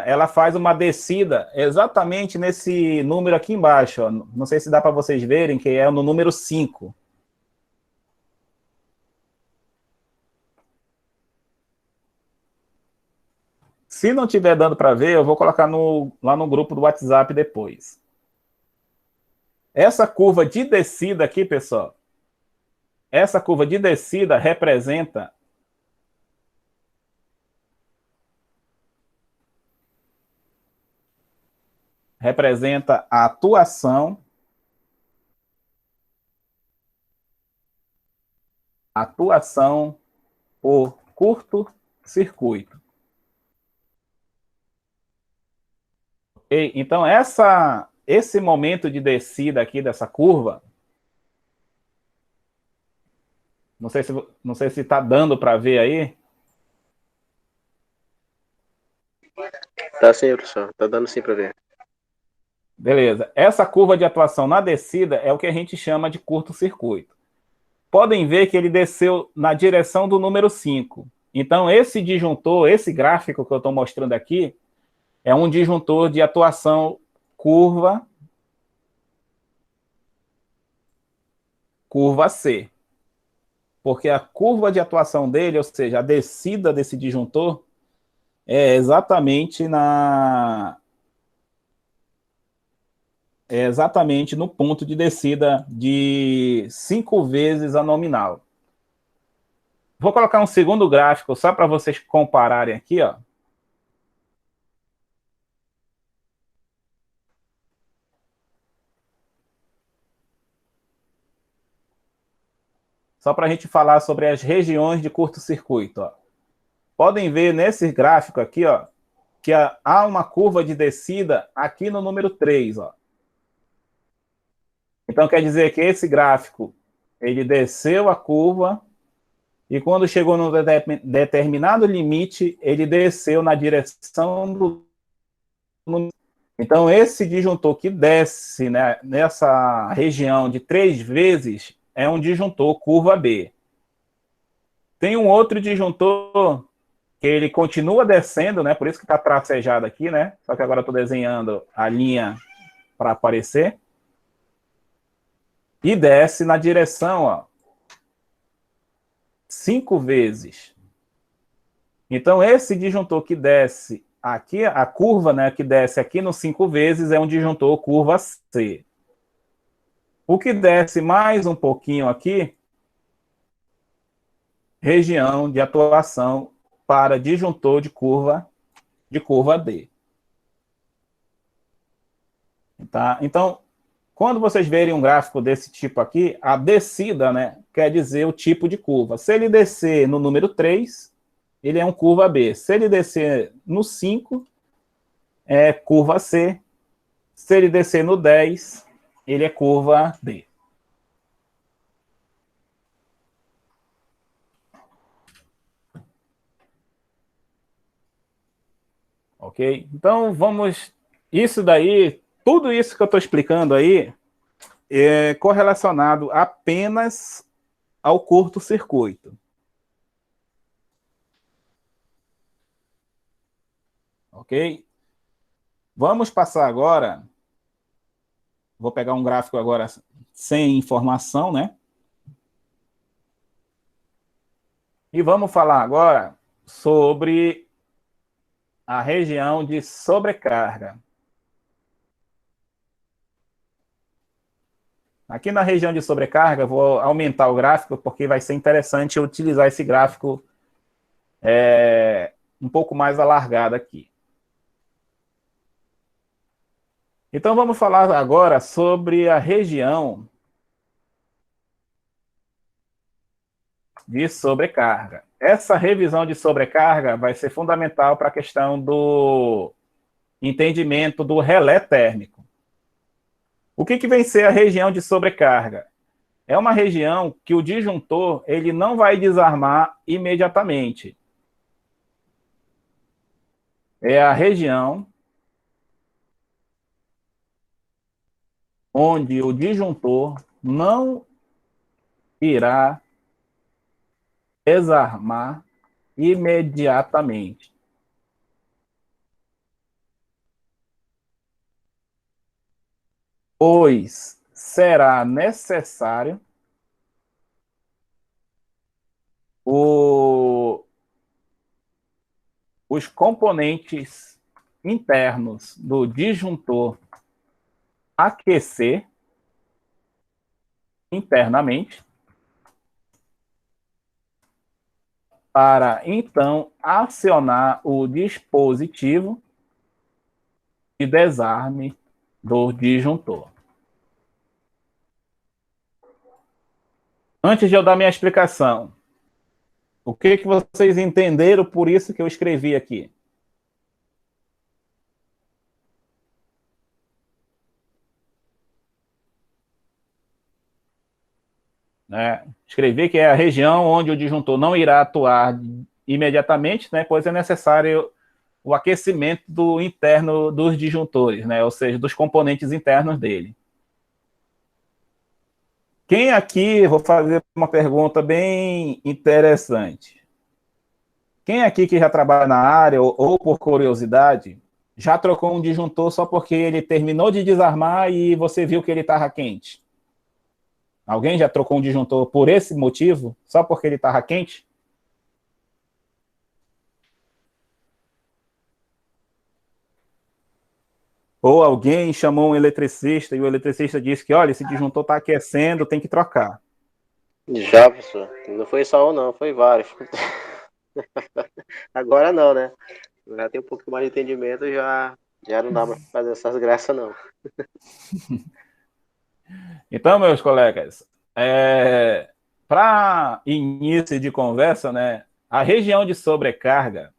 ela faz uma descida exatamente nesse número aqui embaixo. Ó. Não sei se dá para vocês verem, que é no número 5. Se não estiver dando para ver, eu vou colocar lá no grupo do WhatsApp depois. Essa curva de descida aqui, pessoal, essa curva de descida representa a atuação por curto-circuito. Então, esse momento de descida aqui dessa curva, não sei se está dando para ver aí. Tá sim, professor. Tá dando sim para ver. Beleza. Essa curva de atuação na descida é o que a gente chama de curto-circuito. Podem ver que ele desceu na direção do número 5. Então, esse disjuntor, esse gráfico que eu estou mostrando aqui, é um disjuntor de atuação curva C. Porque a curva de atuação dele, ou seja, a descida desse disjuntor, é exatamente no ponto de descida de 5 vezes a nominal. Vou colocar um segundo gráfico só para vocês compararem aqui, ó. Só para a gente falar sobre as regiões de curto-circuito. Podem ver nesse gráfico aqui, ó, que há uma curva de descida aqui no número 3. Ó. Então, quer dizer que esse gráfico, ele desceu a curva e quando chegou no determinado limite, ele desceu na direção do... Então, esse disjuntor que desce, né, nessa região de 3 vezes é um disjuntor curva B. Tem um outro disjuntor que ele continua descendo, né, por isso que está tracejado aqui, né, só que agora eu estou desenhando a linha para aparecer, e desce na direção, ó, 5 vezes. Então, esse disjuntor que desce aqui, a curva, né, que desce aqui no 5 vezes é um disjuntor curva C. O que desce mais um pouquinho aqui, região de atuação para disjuntor de curva D. Tá? Então, quando vocês verem um gráfico desse tipo aqui, a descida, né, quer dizer o tipo de curva. Se ele descer no número 3, ele é um curva B. Se ele descer no 5, é curva C. Se ele descer no 10, ele é curva D. Ok? Então, vamos... Isso daí, tudo isso que eu estou explicando aí, é correlacionado apenas ao curto-circuito. Ok? Vamos passar agora... Vou pegar um gráfico agora sem informação, né? E vamos falar agora sobre a região de sobrecarga. Aqui na região de sobrecarga, vou aumentar o gráfico, porque vai ser interessante eu utilizar esse gráfico um pouco mais alargado aqui. Então, vamos falar agora sobre a região de sobrecarga. Essa revisão de sobrecarga vai ser fundamental para a questão do entendimento do relé térmico. O que vem ser a região de sobrecarga? É uma região que o disjuntor ele não vai desarmar imediatamente. É a região onde o disjuntor não irá desarmar imediatamente. Pois será necessário os componentes internos do disjuntor aquecer internamente para, então, acionar o dispositivo de desarme do disjuntor. Antes de eu dar minha explicação, o que vocês entenderam por isso que eu escrevi aqui? Escrevi que é a região onde o disjuntor não irá atuar imediatamente, né, pois é necessário o aquecimento do interno dos disjuntores, né, ou seja, dos componentes internos dele. Quem aqui, vou fazer uma pergunta bem interessante. Quem aqui que já trabalha na área, ou por curiosidade, já trocou um disjuntor só porque ele terminou de desarmar e você viu que ele estava quente? Alguém já trocou um disjuntor por esse motivo? Só porque ele estava quente? Ou alguém chamou um eletricista e o eletricista disse que, olha, esse disjuntor está aquecendo, tem que trocar. Já, professor. Não foi só um, não, foi vários. Agora não, né? Já tem um pouco mais de entendimento, já não dá mais pra fazer essas graças, não. Então, meus colegas, para início de conversa, né, a região de sobrecarga,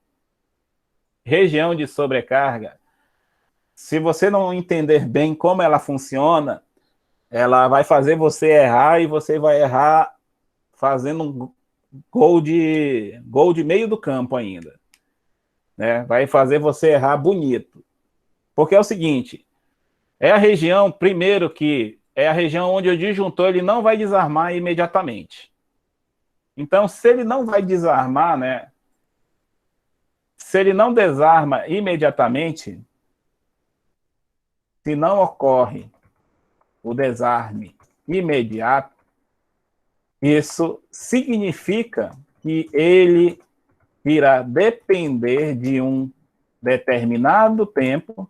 se você não entender bem como ela funciona, ela vai fazer você errar e você vai errar fazendo gol de meio do campo ainda, né? Vai fazer você errar bonito. Porque é o seguinte, é a região, primeiro que é a região onde o disjuntor ele não vai desarmar imediatamente. Então, se ele não vai desarmar, né? Se ele não desarma imediatamente, se não ocorre o desarme imediato, isso significa que ele irá depender de um determinado tempo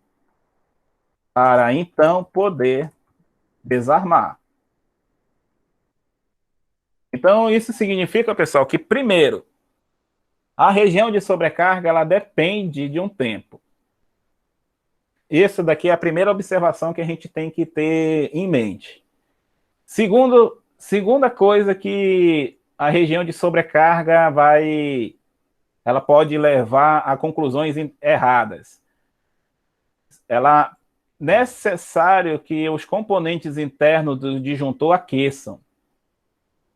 para então poder desarmar. Então, isso significa, pessoal, que primeiro, a região de sobrecarga ela depende de um tempo. Isso daqui é a primeira observação que a gente tem que ter em mente. Segunda coisa que a região de sobrecarga ela pode levar a conclusões erradas. Ela é necessário que os componentes internos do disjuntor aqueçam.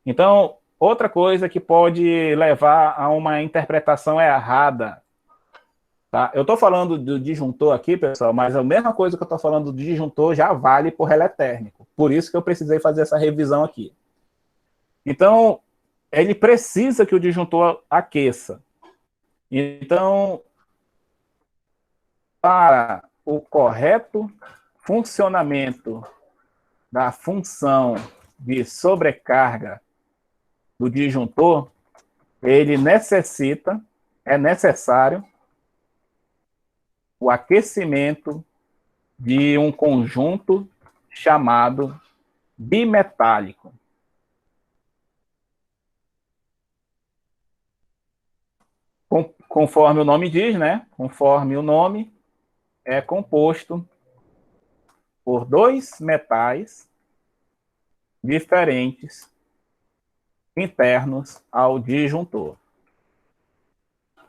Então, outra coisa que pode levar a uma interpretação errada. Tá? Eu estou falando do disjuntor aqui, pessoal, mas a mesma coisa que eu estou falando do disjuntor já vale para o relé térmico. Por isso que eu precisei fazer essa revisão aqui. Então, ele precisa que o disjuntor aqueça. Então, para o correto funcionamento da função de sobrecarga do disjuntor, é necessário o aquecimento de um conjunto chamado bimetálico. Conforme o nome diz, né? Conforme o nome, é composto por dois metais diferentes internos ao disjuntor.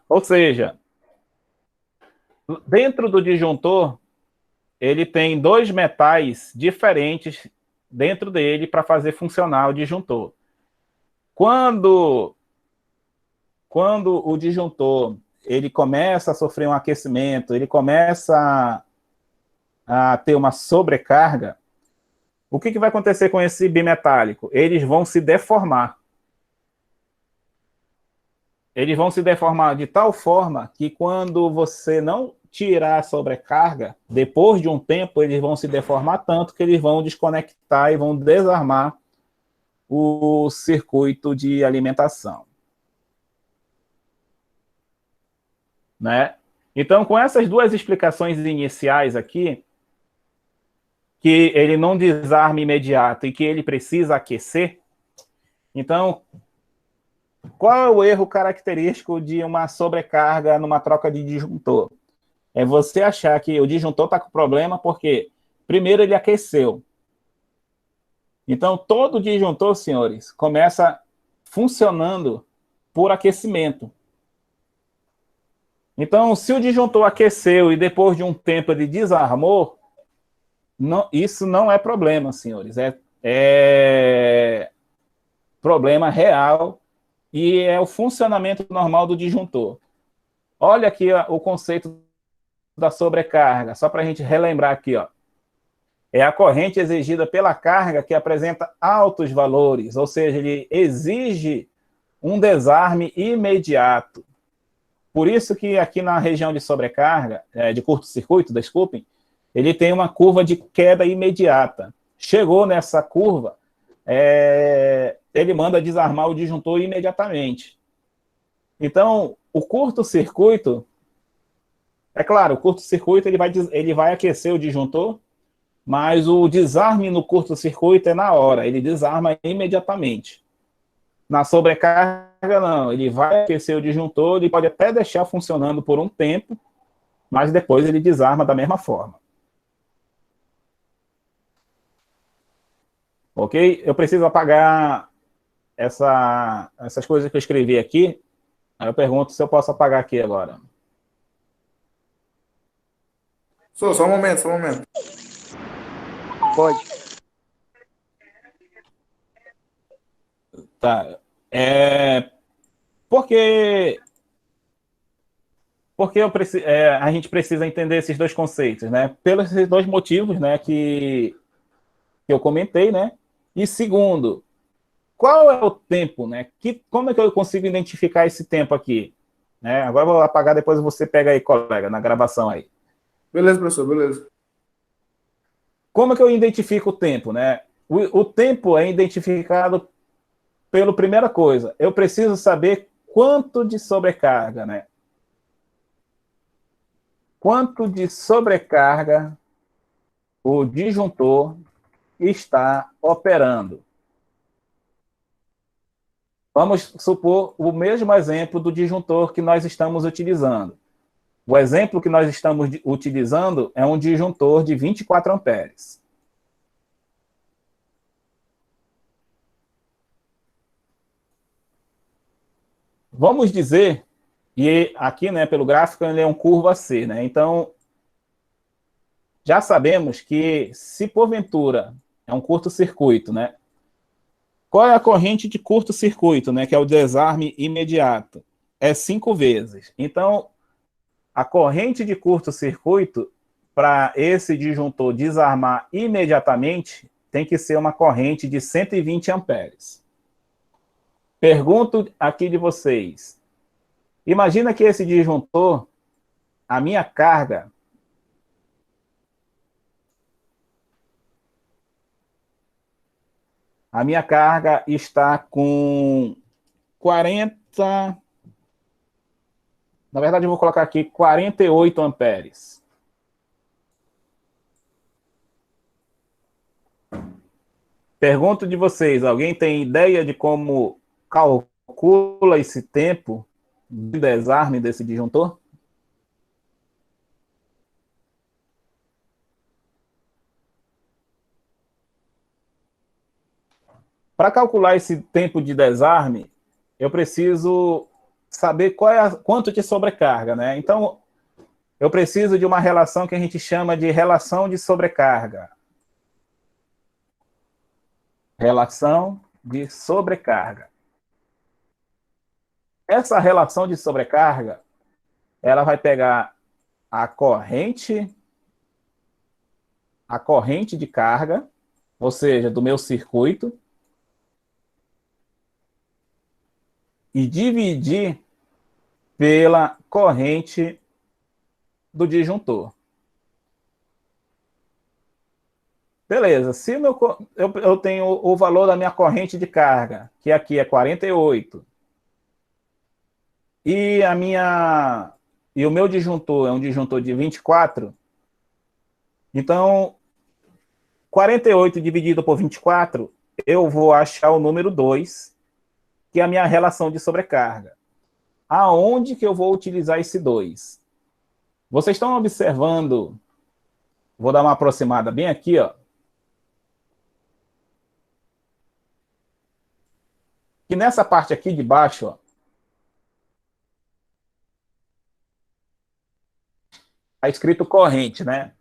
Ou seja, dentro do disjuntor, ele tem dois metais diferentes dentro dele para fazer funcionar o disjuntor. Quando o disjuntor ele começa a sofrer um aquecimento, ele começa a ter uma sobrecarga, o que vai acontecer com esse bimetálico? Eles vão se deformar. Eles vão se deformar de tal forma que quando você não tirar a sobrecarga, depois de um tempo, eles vão se deformar tanto que eles vão desconectar e vão desarmar o circuito de alimentação. Né? Então, com essas duas explicações iniciais aqui, que ele não desarma imediato e que ele precisa aquecer, então, qual é o erro característico de uma sobrecarga numa troca de disjuntor? É você achar que o disjuntor está com problema porque, primeiro, ele aqueceu. Então, todo disjuntor, senhores, começa funcionando por aquecimento. Então, se o disjuntor aqueceu e depois de um tempo ele desarmou, isso não é problema, senhores. É problema real e é o funcionamento normal do disjuntor. Olha aqui o conceito da sobrecarga, só para a gente relembrar aqui, ó. É a corrente exigida pela carga que apresenta altos valores, ou seja, ele exige um desarme imediato. Por isso que aqui na região de sobrecarga, de curto-circuito, desculpem, ele tem uma curva de queda imediata. Chegou nessa curva, ele manda desarmar o disjuntor imediatamente. Então, o curto-circuito, é claro, o curto-circuito ele vai aquecer o disjuntor, mas o desarme no curto-circuito é na hora, ele desarma imediatamente. Na sobrecarga, não, ele vai aquecer o disjuntor, ele pode até deixar funcionando por um tempo, mas depois ele desarma da mesma forma. Ok? Eu preciso apagar essas coisas que eu escrevi aqui. Aí eu pergunto se eu posso apagar aqui agora. Só um momento, só um momento. Pode. Tá. Porque, porque a gente precisa entender esses dois conceitos, né? Pelos esses dois motivos, né, que eu comentei, né? E segundo, qual é o tempo, né? Como é que eu consigo identificar esse tempo aqui? Né? Agora eu vou apagar, depois você pega aí, colega, na gravação aí. Beleza, professor, beleza. Como é que eu identifico o tempo, né? O tempo é identificado pela primeira coisa. Eu preciso saber quanto de sobrecarga, né? Quanto de sobrecarga o disjuntor está operando. Vamos supor o mesmo exemplo do disjuntor que nós estamos utilizando. O exemplo que nós estamos utilizando é um disjuntor de 24 amperes. Vamos dizer, e aqui, né, pelo gráfico, ele é um curva C, né? Então, já sabemos que se porventura é um curto-circuito, né? Qual é a corrente de curto-circuito, né, que é o desarme imediato? É 5 vezes. Então, a corrente de curto-circuito, para esse disjuntor desarmar imediatamente, tem que ser uma corrente de 120 amperes. Pergunto aqui de vocês. Imagina que esse disjuntor, a minha carga, está com 40. Na verdade, eu vou colocar aqui 48 amperes. Pergunto de vocês, alguém tem ideia de como calcula esse tempo de desarme desse disjuntor? Para calcular esse tempo de desarme, eu preciso saber quanto de sobrecarga, né? Então, eu preciso de uma relação que a gente chama de relação de sobrecarga. Relação de sobrecarga. Essa relação de sobrecarga, ela vai pegar a corrente de carga, ou seja, do meu circuito, e dividir pela corrente do disjuntor. Beleza, se eu tenho o valor da minha corrente de carga, que aqui é 48, e o meu disjuntor é um disjuntor de 24, então 48 dividido por 24, eu vou achar o número 2, que é a minha relação de sobrecarga. Aonde que eu vou utilizar esse 2? Vocês estão observando, vou dar uma aproximada bem aqui, ó, que nessa parte aqui de baixo, ó, está escrito corrente, né?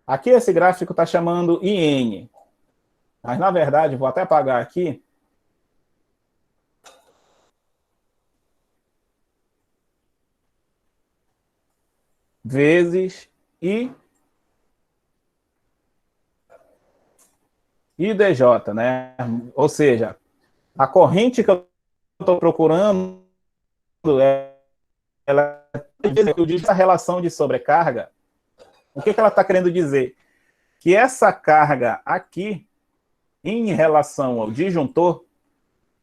Aqui esse gráfico está chamando IN, mas na verdade, vou até apagar aqui, vezes IDJ, né? Ou seja, a corrente que eu estou procurando, ela diz a relação de sobrecarga. O que ela está querendo dizer? Que essa carga aqui, em relação ao disjuntor,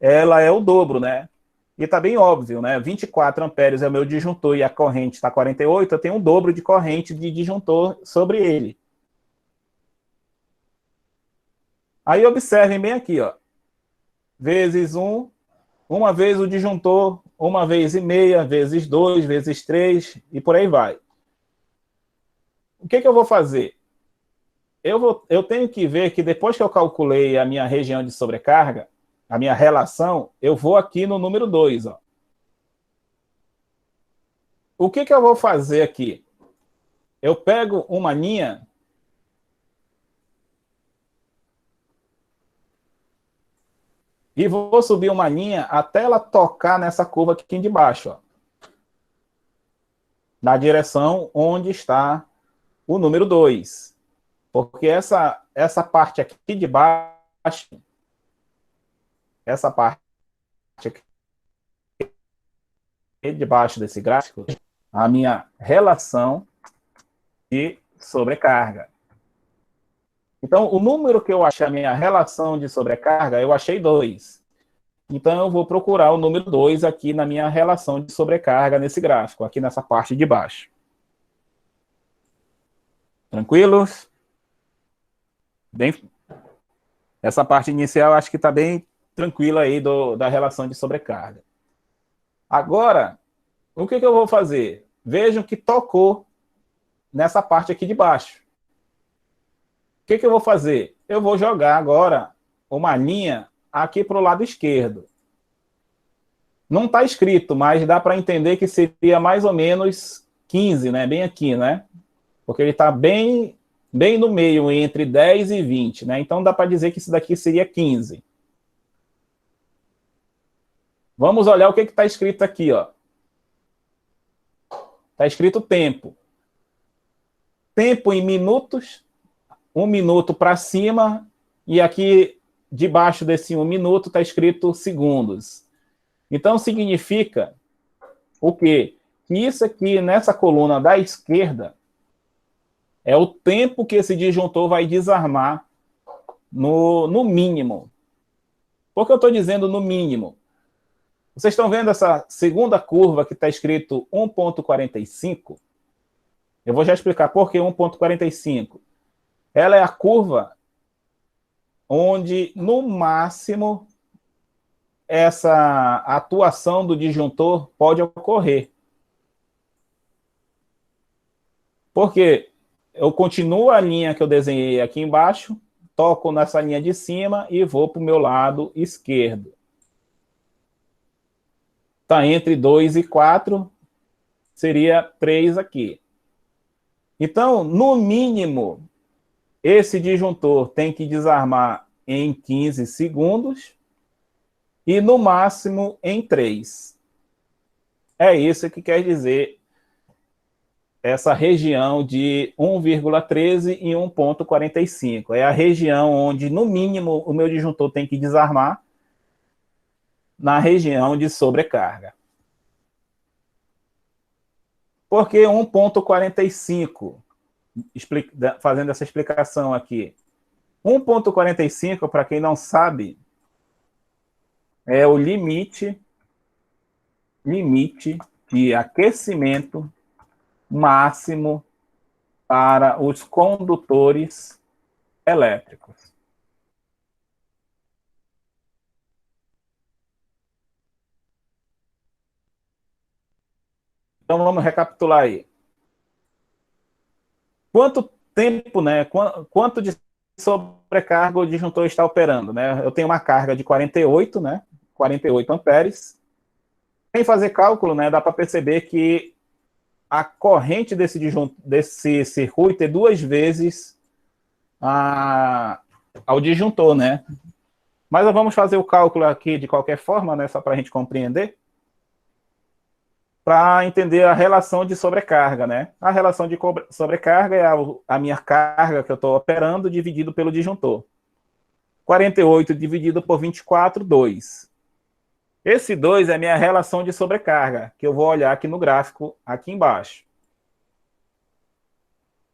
ela é o dobro, né? E está bem óbvio, né? 24 amperes é o meu disjuntor e a corrente está 48, eu tenho um dobro de corrente de disjuntor sobre ele. Aí observem bem aqui, ó. Vezes 1, uma vez o disjuntor, uma vez e meia, vezes 2, vezes 3, e por aí vai. O que eu vou fazer? Eu tenho que ver que depois que eu calculei a minha região de sobrecarga, a minha relação, eu vou aqui no número 2. Ó. O que eu vou fazer aqui? Eu pego uma linha e vou subir uma linha até ela tocar nessa curva aqui de baixo, ó, na direção onde está o número 2. Porque essa parte aqui de baixo, essa parte aqui de baixo desse gráfico, a minha relação de sobrecarga. Então, o número que eu achei a minha relação de sobrecarga, eu achei 2. Então, eu vou procurar o número 2 aqui na minha relação de sobrecarga nesse gráfico, aqui nessa parte de baixo. Tranquilos? Bem, essa parte inicial acho que está bem tranquila aí da relação de sobrecarga. Agora, o que eu vou fazer? Vejam que tocou nessa parte aqui de baixo. O que eu vou fazer? Eu vou jogar agora uma linha aqui para o lado esquerdo. Não está escrito, mas dá para entender que seria mais ou menos 15, né? Bem aqui, né? Porque ele está bem no meio, entre 10 e 20, né? Então dá para dizer que isso daqui seria 15. Vamos olhar o que está escrito aqui, ó. Está escrito tempo. Tempo em minutos, 1 minuto para cima, e aqui debaixo desse 1 minuto está escrito segundos. Então significa o quê? Que isso aqui nessa coluna da esquerda é o tempo que esse disjuntor vai desarmar no mínimo. Por que eu estou dizendo no mínimo? Vocês estão vendo essa segunda curva que está escrito 1,45? Eu vou já explicar por que 1,45. Ela é a curva onde, no máximo, essa atuação do disjuntor pode ocorrer. Porque eu continuo a linha que eu desenhei aqui embaixo, toco nessa linha de cima e vou para o meu lado esquerdo. Está entre 2 e 4, seria 3 aqui. Então, no mínimo, esse disjuntor tem que desarmar em 15 segundos e, no máximo, em 3. É isso que quer dizer essa região de 1,13 e 1,45. É a região onde, no mínimo, o meu disjuntor tem que desarmar na região de sobrecarga. Por que 1,45? Fazendo essa explicação aqui. 1,45, para quem não sabe, é o limite de aquecimento máximo para os condutores elétricos. Então, vamos recapitular aí. Quanto tempo, né? Quanto de sobrecarga o disjuntor está operando, né? Eu tenho uma carga de 48, né? 48 amperes. Sem fazer cálculo, né? Dá para perceber que a corrente desse circuito é 2 vezes ao disjuntor, né? Mas vamos fazer o cálculo aqui de qualquer forma, né? Só para a gente compreender. Para entender a relação de sobrecarga, né? A relação de sobrecarga é a minha carga que eu estou operando dividido pelo disjuntor. 48 dividido por 24, 2. Esse 2 é a minha relação de sobrecarga, que eu vou olhar aqui no gráfico, aqui embaixo.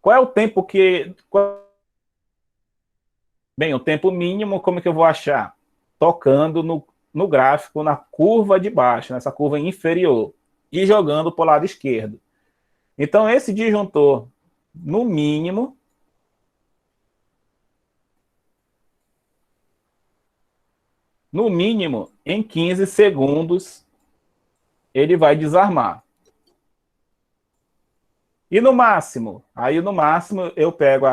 Qual é o tempo que... Bem, o tempo mínimo, como que eu vou achar? Tocando no gráfico, na curva de baixo, nessa curva inferior, e jogando para o lado esquerdo. Então, esse disjuntor, no mínimo, em 15 segundos, ele vai desarmar. E no máximo? Aí, no máximo, eu pego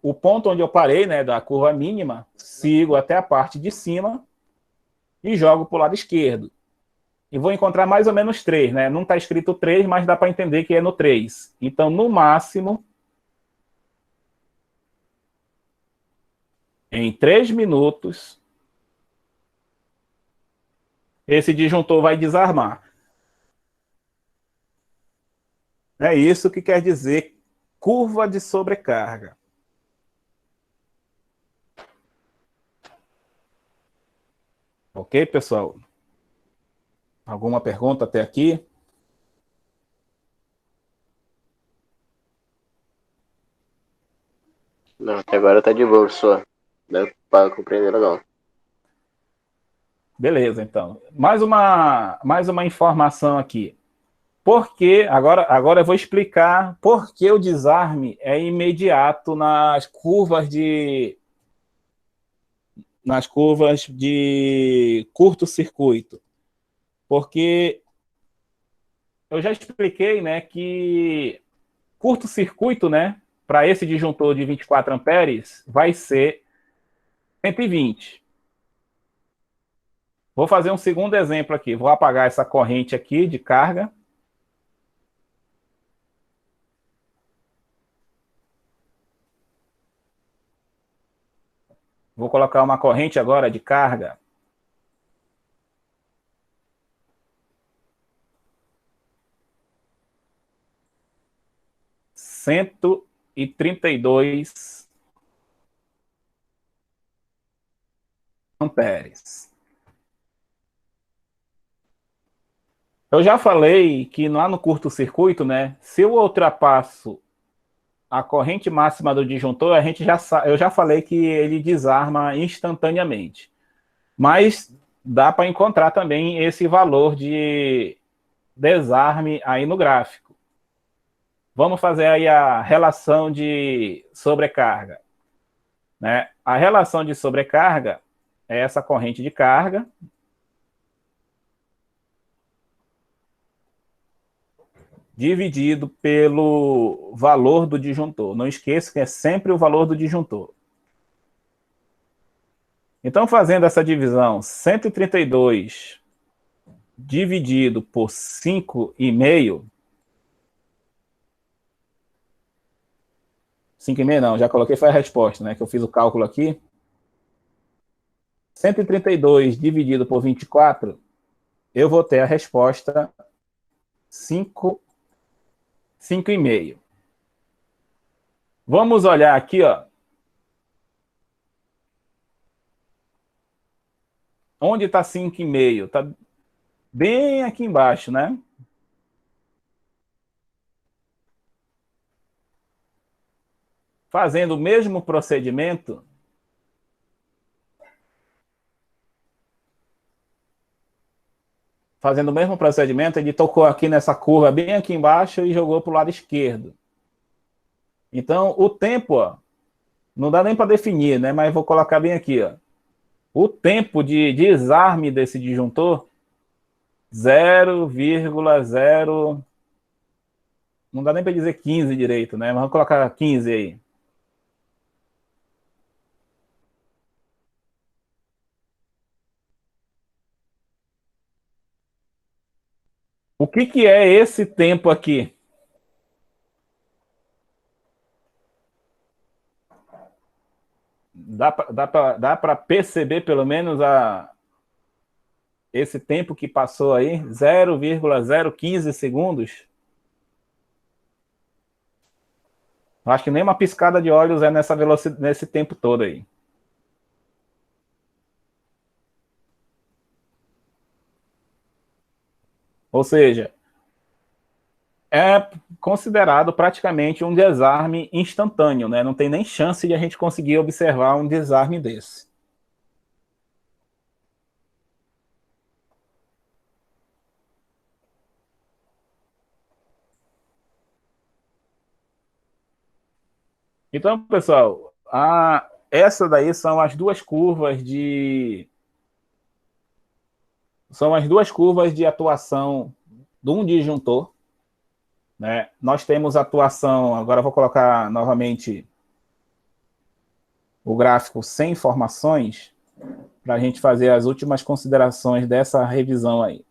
o ponto onde eu parei, né, da curva mínima, sigo até a parte de cima e jogo para o lado esquerdo. E vou encontrar mais ou menos 3, né? Não está escrito 3, mas dá para entender que é no 3. Então, no máximo, em 3 minutos, esse disjuntor vai desarmar. É isso que quer dizer curva de sobrecarga. Ok, pessoal? Alguma pergunta até aqui? Não, até agora tá de boa, professor. Deu para compreender legal. Beleza, então. Mais uma informação aqui. Agora eu vou explicar por que o desarme é imediato nas curvas de curto-circuito. Porque eu já expliquei, né, que curto-circuito, né, para esse disjuntor de 24 amperes, vai ser 120. Vou fazer um segundo exemplo aqui. Vou apagar essa corrente aqui de carga. Vou colocar uma corrente agora de carga. Cento e 32 amperes. Eu já falei que lá no curto-circuito, né, se eu ultrapasso a corrente máxima do disjuntor, eu já falei que ele desarma instantaneamente. Mas dá para encontrar também esse valor de desarme aí no gráfico. Vamos fazer aí a relação de sobrecarga, né? A relação de sobrecarga é essa corrente de carga dividido pelo valor do disjuntor. Não esqueça que é sempre o valor do disjuntor. Então, fazendo essa divisão, 132 dividido por 5,5, 5,5 não, já coloquei, foi a resposta, né, que eu fiz o cálculo aqui. 132 dividido por 24, eu vou ter a resposta 5,5. Vamos olhar aqui, ó. Onde está 5,5? Está bem aqui embaixo, né? Fazendo o mesmo procedimento, ele tocou aqui nessa curva bem aqui embaixo e jogou para o lado esquerdo. Então, o tempo, ó, não dá nem para definir, né? Mas vou colocar bem aqui, ó. O tempo de desarme desse disjuntor, 0,0... Não dá nem para dizer 15 direito, né? Mas vamos colocar 15 aí. O que é esse tempo aqui? Dá para perceber pelo menos esse tempo que passou aí? 0,015 segundos? Acho que nem uma piscada de olhos é nessa velocidade, nesse tempo todo aí. Ou seja, é considerado praticamente um desarme instantâneo, né? Não tem nem chance de a gente conseguir observar um desarme desse. Então, pessoal, essa daí são as duas curvas de atuação de um disjuntor, né? Nós temos atuação, agora eu vou colocar novamente o gráfico sem informações, para a gente fazer as últimas considerações dessa revisão aí.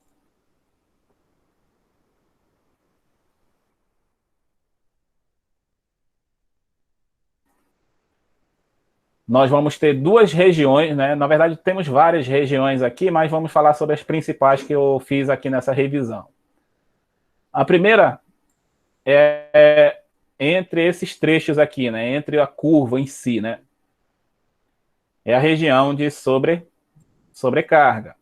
nós vamos ter duas regiões, né? Na verdade, temos várias regiões aqui, mas vamos falar sobre as principais que eu fiz aqui nessa revisão. A primeira é entre esses trechos aqui, né? Entre a curva em si, né? É a região de sobrecarga.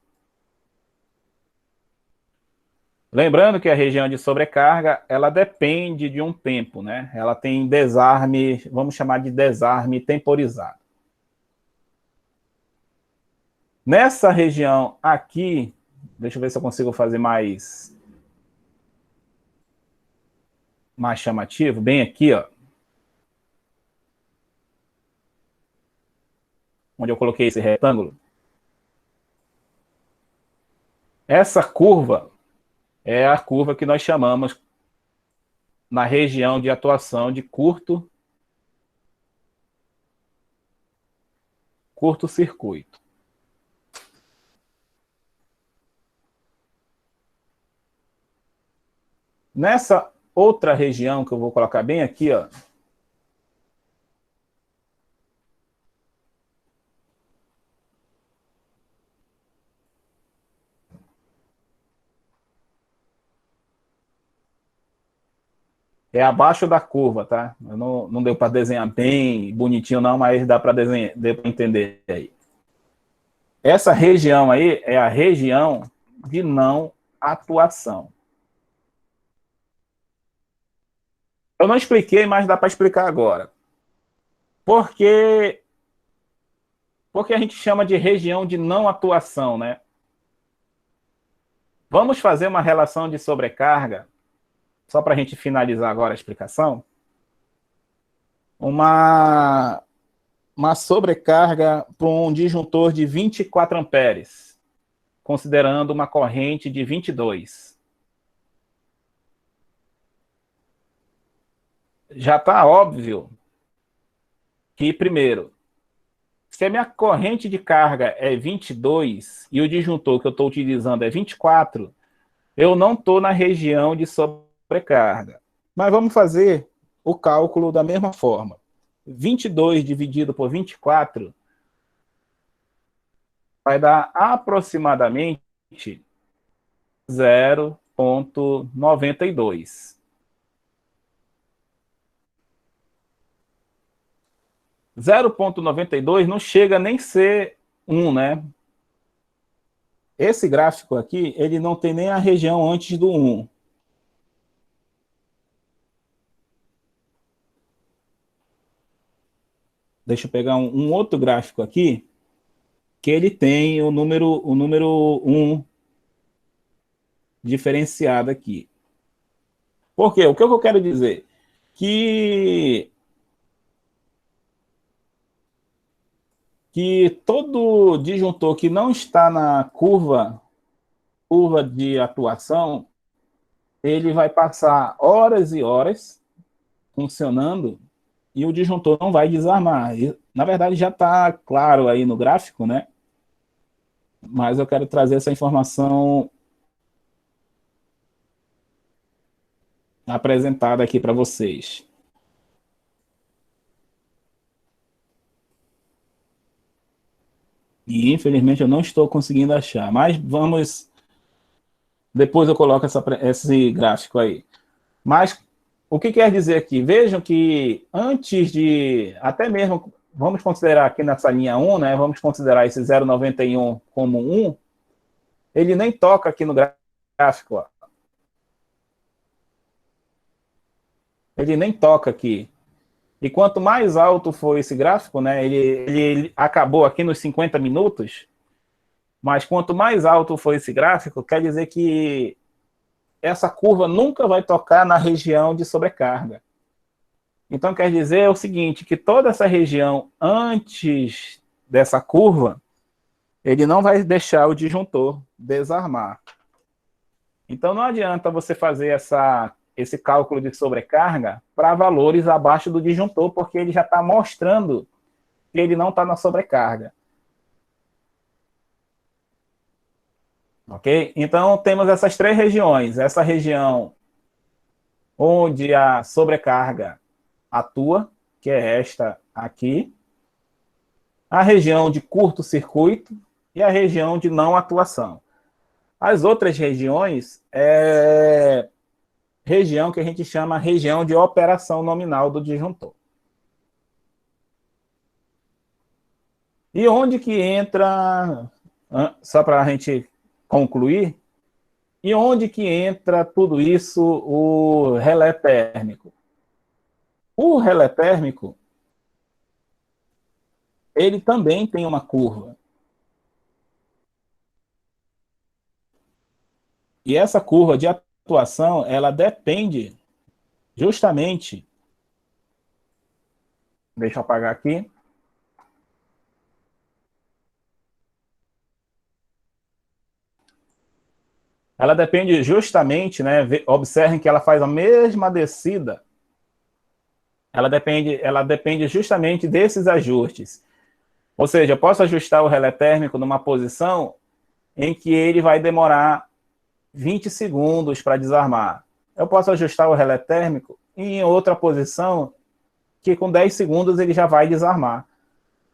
Lembrando que a região de sobrecarga, ela depende de um tempo, né? Ela tem desarme, vamos chamar de desarme temporizado. Nessa região aqui, deixa eu ver se eu consigo fazer mais chamativo, bem aqui, ó. Onde eu coloquei esse retângulo. Essa curva é a curva que nós chamamos na região de atuação de curto-circuito. Nessa outra região que eu vou colocar bem aqui, ó, é abaixo da curva, tá? Eu não deu para desenhar bem bonitinho não, mas dá para desenhar, deu para entender aí. Essa região aí é a região de não atuação. Eu não expliquei, mas dá para explicar agora. Por que a gente chama de região de não atuação, né? Vamos fazer uma relação de sobrecarga, só para a gente finalizar agora a explicação. Uma sobrecarga para um disjuntor de 24 amperes, considerando uma corrente de 22. Já está óbvio que, primeiro, se a minha corrente de carga é 22 e o disjuntor que eu estou utilizando é 24, eu não estou na região de sobrecarga. Mas vamos fazer o cálculo da mesma forma. 22 dividido por 24 vai dar aproximadamente 0,92. 0,92 não chega nem ser 1, né? Esse gráfico aqui, ele não tem nem a região antes do 1. Deixa eu pegar um outro gráfico aqui, que ele tem o número 1 diferenciado aqui. Por quê? O que eu quero dizer? Que todo disjuntor que não está na curva de atuação, ele vai passar horas e horas funcionando e o disjuntor não vai desarmar. E, na verdade, já está claro aí no gráfico, né? Mas eu quero trazer essa informação apresentada aqui para vocês. E, infelizmente, eu não estou conseguindo achar. Mas vamos... Depois eu coloco esse gráfico aí. Mas o que quer dizer aqui? Vejam que antes de... Até mesmo... Vamos considerar aqui nessa linha 1, né? Vamos considerar esse 0,91 como 1. Ele nem toca aqui no gráfico, ó. Ele nem toca aqui. E quanto mais alto for esse gráfico, né, ele acabou aqui nos 50 minutos, mas quanto mais alto for esse gráfico, quer dizer que essa curva nunca vai tocar na região de sobrecarga. Então, quer dizer o seguinte, que toda essa região antes dessa curva, ele não vai deixar o disjuntor desarmar. Então, não adianta você fazer esse cálculo de sobrecarga para valores abaixo do disjuntor, porque ele já está mostrando que ele não está na sobrecarga. Ok? Então, temos essas três regiões. Essa região onde a sobrecarga atua, que é esta aqui. a região de curto-circuito e a região de não atuação. As outras regiões é região que a gente chama região de operação nominal do disjuntor. E onde que entra, só para a gente concluir, e onde que entra tudo isso, o relé térmico? O relé térmico, ele também tem uma curva. E essa curva de atuação, ela depende justamente, deixa eu apagar aqui, ela depende justamente, né, observem que ela faz a mesma descida, ela depende justamente desses ajustes. Ou seja, eu posso ajustar o relé térmico numa posição em que ele vai demorar 20 segundos para desarmar. Eu posso ajustar o relé térmico em outra posição que com 10 segundos ele já vai desarmar.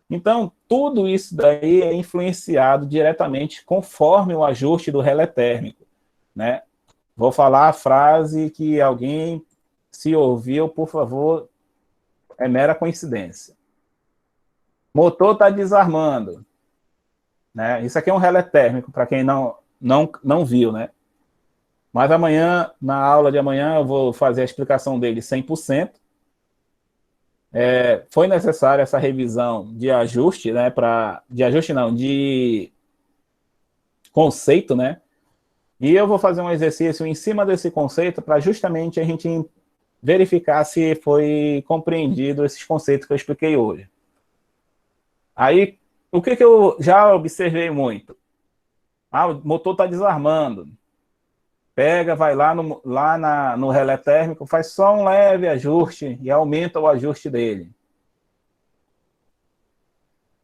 Então, tudo isso daí é influenciado diretamente conforme o ajuste do relé térmico, né? Vou falar a frase que alguém, se ouviu, por favor, é mera coincidência. Motor está desarmando, né? Isso aqui é um relé térmico, para quem não viu, né? Mas amanhã, na aula de amanhã, eu vou fazer a explicação dele 100%. Foi necessária essa revisão de ajuste, né? De conceito, né? E eu vou fazer um exercício em cima desse conceito para justamente a gente verificar se foi compreendido esses conceitos que eu expliquei hoje. Aí, o que eu já observei muito? O motor está desarmando. Pega, vai lá no relé térmico, faz só um leve ajuste e aumenta o ajuste dele.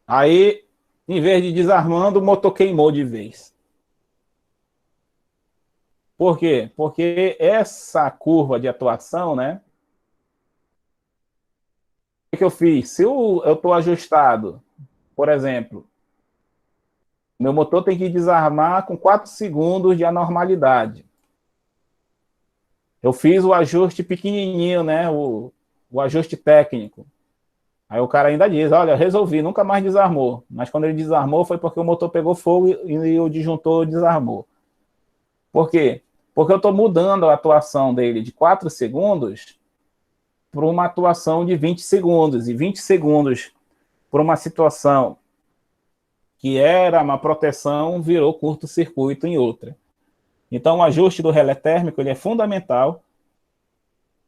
Aí, em vez de desarmando, o motor queimou de vez. Por quê? Porque essa curva de atuação, né? O que eu fiz? Se eu estou ajustado, por exemplo, meu motor tem que desarmar com 4 segundos de anormalidade. Eu fiz o ajuste pequenininho, né? O ajuste técnico. Aí o cara ainda diz, olha, resolvi, nunca mais desarmou. Mas quando ele desarmou foi porque o motor pegou fogo e o disjuntor desarmou. Por quê? Porque eu estou mudando a atuação dele de 4 segundos para uma atuação de 20 segundos. E 20 segundos por uma situação que era uma proteção virou curto-circuito em outra. Então, o ajuste do relé térmico ele é fundamental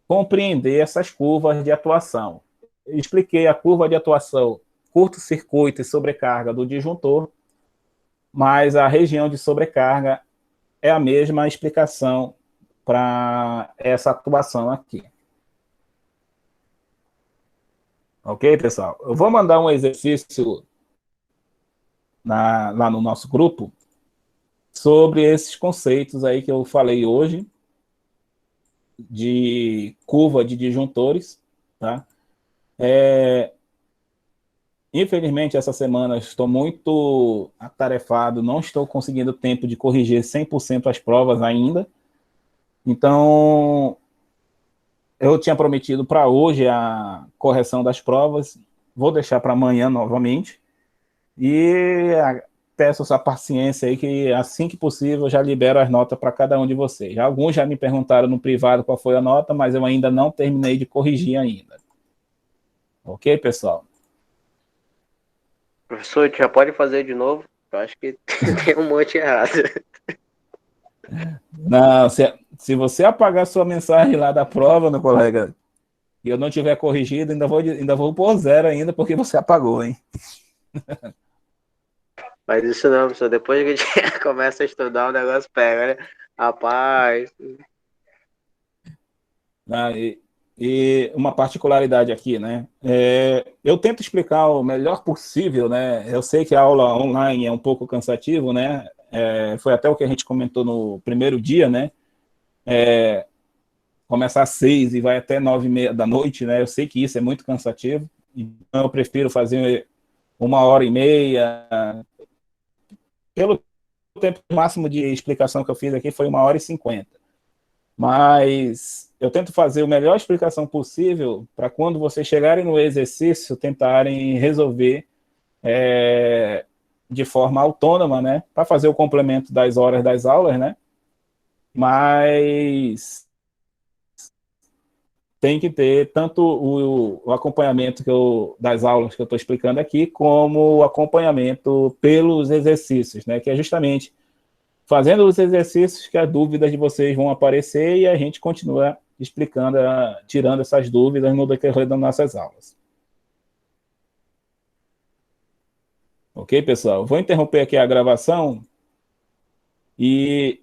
compreender essas curvas de atuação. Eu expliquei a curva de atuação curto-circuito e sobrecarga do disjuntor, mas a região de sobrecarga é a mesma explicação para essa atuação aqui. Ok, pessoal? Eu vou mandar um exercício lá no nosso grupo sobre esses conceitos aí que eu falei hoje de curva de disjuntores, tá? Infelizmente, essa semana estou muito atarefado, não estou conseguindo tempo de corrigir 100% as provas ainda. Então, eu tinha prometido para hoje a correção das provas, vou deixar para amanhã novamente. E peço sua paciência aí, que assim que possível eu já libero as notas para cada um de vocês. Alguns já me perguntaram no privado qual foi a nota, mas eu ainda não terminei de corrigir ainda. Ok, pessoal? Professor, já pode fazer de novo? Eu acho que tem um monte errado. Não, se você apagar sua mensagem lá da prova, meu colega, e eu não tiver corrigido, ainda vou pôr 0 ainda, porque você apagou, hein? Mas isso não, professor. Depois que a gente começa a estudar, o negócio pega, né? Rapaz. E uma particularidade aqui, né? Eu tento explicar o melhor possível, né? Eu sei que a aula online é um pouco cansativo, né? Foi até o que a gente comentou no primeiro dia, né? Começar às 6 e vai até 9h30 da noite, né? Eu sei que isso é muito cansativo, então eu prefiro fazer 1h30. Pelo tempo máximo de explicação que eu fiz aqui foi 1h50. Mas eu tento fazer a melhor explicação possível para quando vocês chegarem no exercício, tentarem resolver de forma autônoma, né? Para fazer o complemento das horas das aulas, né? Mas tem que ter tanto o acompanhamento das aulas que eu estou explicando aqui, como o acompanhamento pelos exercícios, né? Que é justamente fazendo os exercícios que as dúvidas de vocês vão aparecer e a gente continua explicando, tirando essas dúvidas no decorrer das nossas aulas. Ok, pessoal? Vou interromper aqui a gravação e